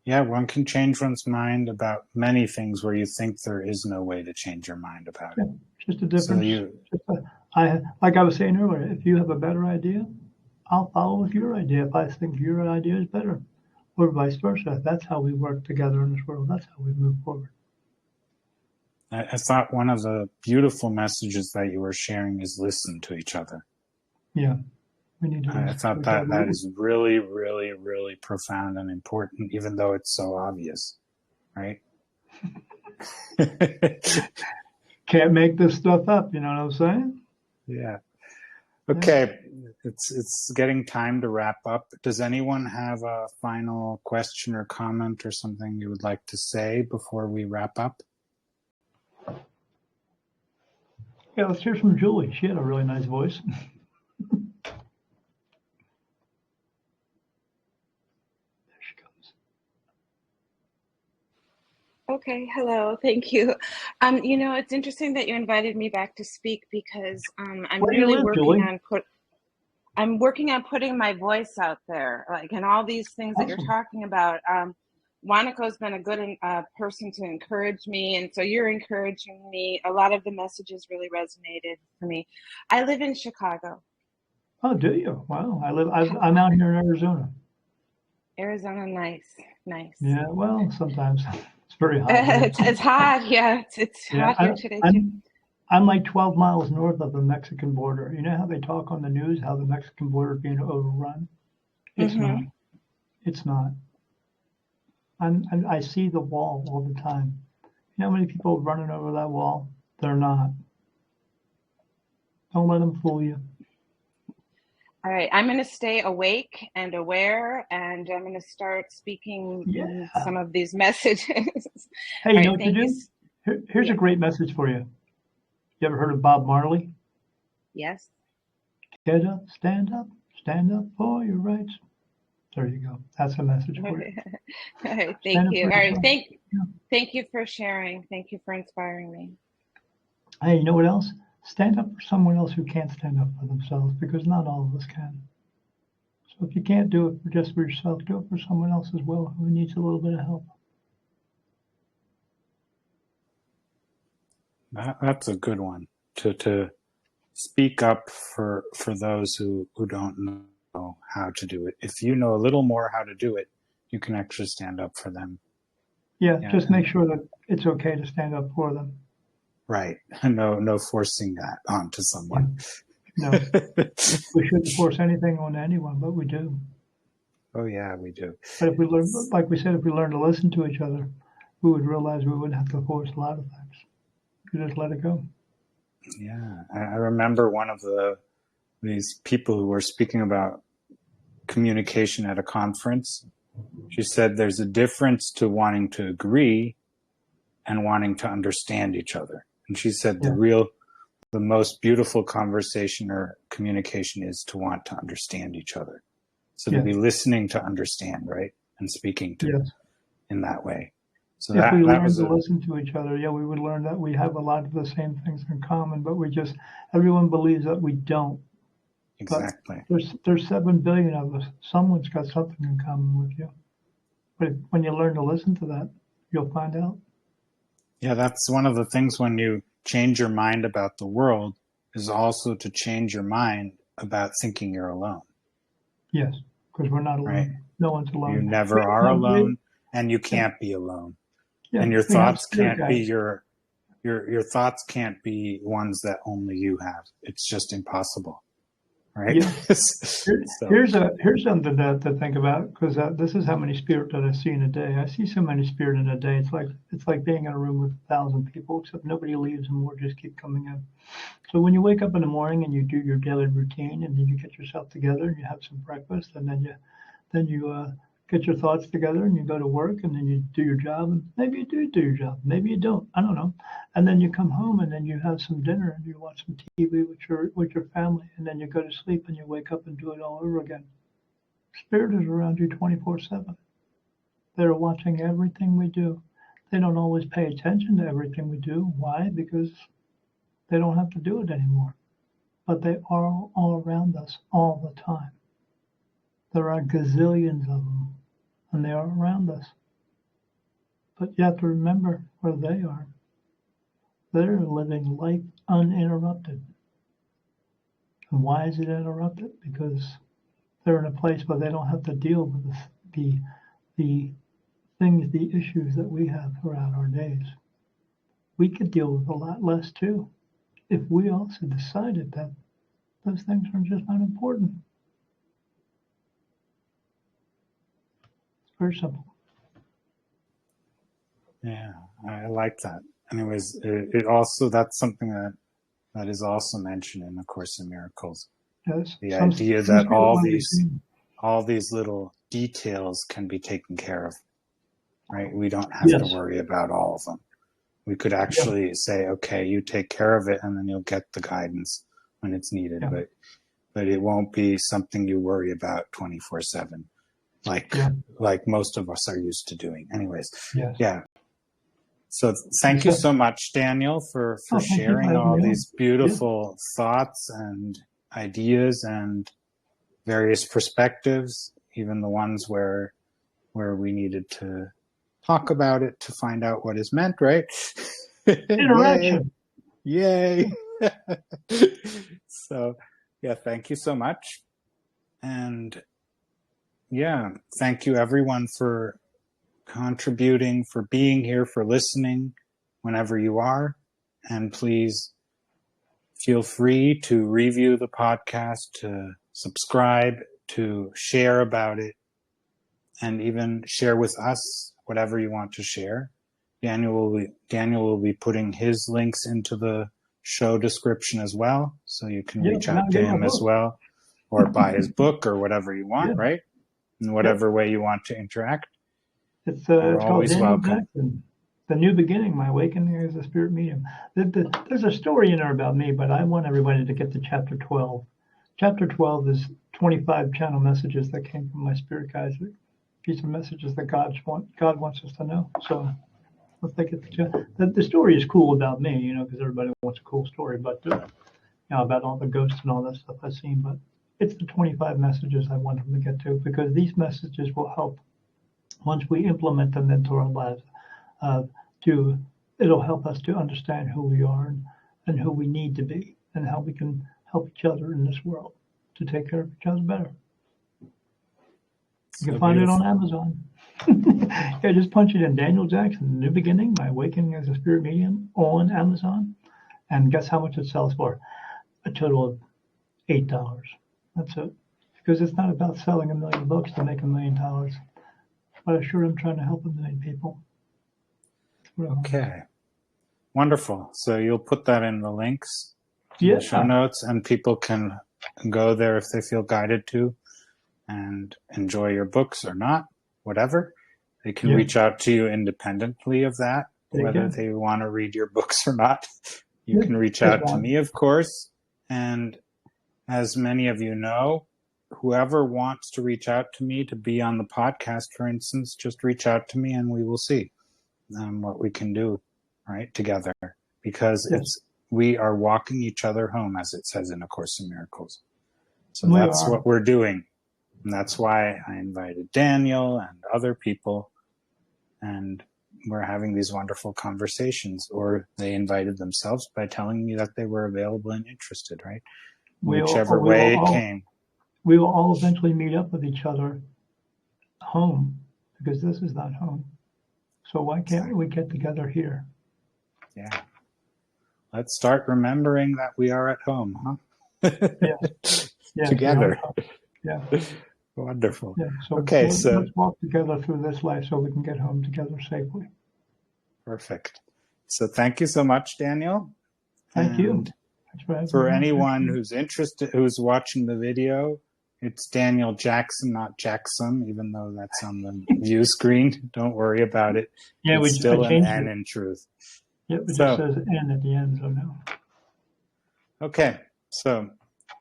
Yeah, one can change one's mind about many things where you think there is no way to change your mind about it.
Just a
So
difference.
you,
Like I was saying earlier, if you have a better idea, I'll follow with your idea if I think your idea is better, or vice versa. That's how we work together in this world. That's how we move forward.
I thought one of the beautiful messages that you were sharing is listen to each other.
Yeah, we need to.
I
listen
thought
to each
that
other.
is really, really, really profound and important, even though it's so obvious, right?
Can't make this stuff up. You know what I'm saying?
Yeah. Okay, it's getting time to wrap up. Does anyone have a final question or comment or something you would like to say before we wrap up?
Yeah, let's hear from Julie. She had a really nice voice. There she comes.
Okay, hello, thank you. It's interesting that you invited me back to speak because I'm
Where do you
really
live,
working
Julie?
on putting my voice out there, like, and all these things that you're
Awesome.
talking about. Wanako's been a good person to encourage me, and so you're encouraging me. A lot of the messages really resonated for me. I live in Chicago,
Oh, do you? Wow. I'm out here in Arizona.
Arizona. Nice.
Yeah. Well, sometimes it's very hot here.
It's hot. Yeah, it's
Yeah.
hot here today too.
I'm like 12 miles north of the Mexican border. You know how they talk on the news, how the Mexican border is being overrun? It's
Mhm.
not. It's not. I see the wall all the time. You know how many people running over that wall? They're not. Don't let them fool you.
All right, I'm going to stay awake and aware, and I'm going to start speaking in
Yeah.
some of these messages.
Hey,
All
you
right,
know what to
thank you.
do? Here's a
Yeah.
great message for you. You ever heard of Bob Marley?
Yes.
Get up, stand up for your rights. There you go. That's a message for you.
All right,
Stand
thank
up
you.
for
All right,
yourself. Yeah.
thank you for sharing. Thank you for inspiring me.
Hey, you know what else? Stand up for someone else who can't stand up for themselves, because not all of us can. So if you can't do it just for yourself, do it for someone else as well who needs a little bit of help.
That's a good one, to speak up for those who don't know how to do it. If you know a little more how to do it, you can actually stand up for them.
Yeah,
Yeah,
just make sure that it's okay to stand up for them.
Right. No forcing that onto someone.
No, we shouldn't force anything on anyone, but we do.
Oh yeah, we do.
But if we learn, like we said, if we learn to listen to each other, we would realize we wouldn't have to force a lot of things. We just let it go.
Yeah, I remember one of these people who were speaking about communication at a conference. She said there's a difference to wanting to agree and wanting to understand each other. And she said
Yeah.
the most beautiful conversation or communication is to want to understand each other. So to
Yes.
be listening to understand, right? And speaking to
Yes.
in that way. So
If we
that
learn
was
to listen to each other, yeah, we would learn that we have a lot of the same things in common, but everyone believes that we don't.
exactly.
But there's 7 billion of us. Someone's got something in common with you. But when you learn to listen to that, you'll find out.
Yeah, that's one of the things when you change your mind about the world is also to change your mind about thinking you're alone.
Yes, because we're not alone.
Right.
No one's alone.
You never are alone, and you can't be alone.
Yeah,
And your
we have
thoughts
spirit
can't be
guides.
your thoughts can't be ones that only you have. It's just impossible. right?
Yes.
So,
Here's something to think about, because this is how many spirit that I see in a day. I see so many spirit in a day. It's like being in a room with 1,000 people, except nobody leaves and more just keep coming in. So when you wake up in the morning and you do your daily routine, and then you get yourself together and you have some breakfast, and then you get your thoughts together and you go to work, and then you do your job, and maybe you do your job, maybe you don't, I don't know. And then you come home and then you have some dinner and you watch some TV with your family, and then you go to sleep and you wake up and do it all over again. Spirit is around you 24/7. They're watching everything we do. They don't always pay attention to everything we do. Why? Because they don't have to do it anymore. But they are all around us all the time. There are gazillions of them, and they are around us. But you have to remember where they are. They're living life uninterrupted. And why is it interrupted? Because they're in a place where they don't have to deal with the things, the issues that we have throughout our days. We could deal with a lot less too, if we also decided that those things are just not important. It's very simple.
yeah, I like that. Anyways, it also, that's something that is also mentioned in A Course in Miracles.
Yes.
The
Some
idea
spirit
that
might be saying,
all these little details can be taken care of, right? We don't have to
yes,
worry about all of them. We could
yeah,
actually say, okay, you take care of it, and then you'll get the guidance when it's needed.
yeah,
But it won't be something you worry about 24/7,
yeah,
like most of us are used to doing. Anyways,
yes.
yeah. So thank you so much, Daniel, for
Oh, thank you for
sharing
having
all
me on.
these beautiful thoughts and ideas and various perspectives, even the ones where we needed to talk about it to find out what is meant, right?
Interaction.
Yay. So, yeah, thank you so much. And yeah, thank you everyone for contributing, for being here, for listening whenever you are. And please feel free to review the podcast, to subscribe, to share about it, and even share with us whatever you want to share. Daniel will be putting his links into the show description as well, so you can
Yeah,
reach
now
out to
get my
him as
book.
well, or buy his book, or whatever you want,
Yeah,
right? In
yep.
whatever way you want to interact.
It's
You're
called
always
Daniel
welcome.
Jackson, The New Beginning, My Awakening as a Spirit Medium. There's a story in there about me, but I want everybody to get to chapter 12. Chapter 12 is 25 channel messages that came from my spirit guides. These are messages that God wants us to know. So let's take it. The story is cool about me, because everybody wants a cool story, but about all the ghosts and all that stuff I've seen. But it's the 25 messages I want them to get to, because these messages will help once we implement them into our lives. It'll help us to understand who we are and who we need to be, and how we can help each other in this world to take care of each other better. You can find it on Amazon. Yeah, just punch it in, Daniel Jackson, New Beginning, My Awakening as a Spirit Medium, on Amazon. And guess how much it sells for? A total of $8. That's it. Because it's not about selling 1 million books to make $1 million. But I sure am trying to help 1 million people.
Okay. Wonderful. So you'll put that in the links, in
Yeah.
the show notes, and people can go there if they feel guided to and enjoy your books or not, whatever. They can
Yeah.
reach out to you independently of that,
They
whether
can.
they want to read your books or not. You
Yeah.
can reach
Just
out to
one.
me, of course. And as many of you know, whoever wants to reach out to me to be on the podcast, for instance, just reach out to me and we will see what we can do, right, together. Because
Yes.
we are walking each other home, as it says in A Course in Miracles. So
We
that's
are.
what we're doing. And that's why I invited Daniel and other people. And we're having these wonderful conversations. Or they invited themselves by telling me that they were available and interested, right? Whichever way it came.
We will all eventually meet up with each other home, because this is not home. So why can't we get together here?
Yeah. Let's start remembering that we are at home, huh?
Yes. Yes,
together.
Yeah.
Wonderful.
Yeah. So
Okay, so
let's walk together through this life so we can get home together safely.
perfect. So thank you so much, Daniel.
Thank you.
And
Thanks for having
for
me on.
anyone who's interested, who's watching the video, it's Daniel Jackson, not Jackson, even though that's on the view screen. Don't worry about it.
Yeah,
It's still
I
an
changed
N
it.
in truth.
Yep, it
So,
just says N at the end, so no.
okay. So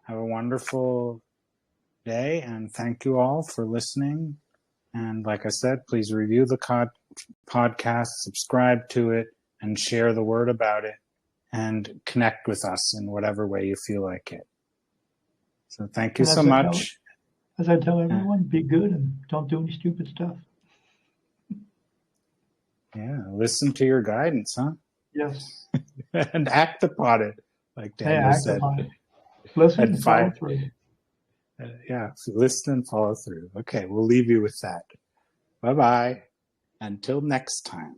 have a wonderful day, and thank you all for listening. And like I said, please review the podcast, subscribe to it, and share the word about it, and connect with us in whatever way you feel like it. So thank you
And
so much.
As I tell everyone, be good and don't do any stupid stuff.
Yeah, listen to your guidance, huh?
Yes.
And act upon it, like Daniel
act
said.
upon it. Listen
And
and follow through.
Yeah, listen and follow through. Okay, we'll leave you with that. Bye-bye. Until next time.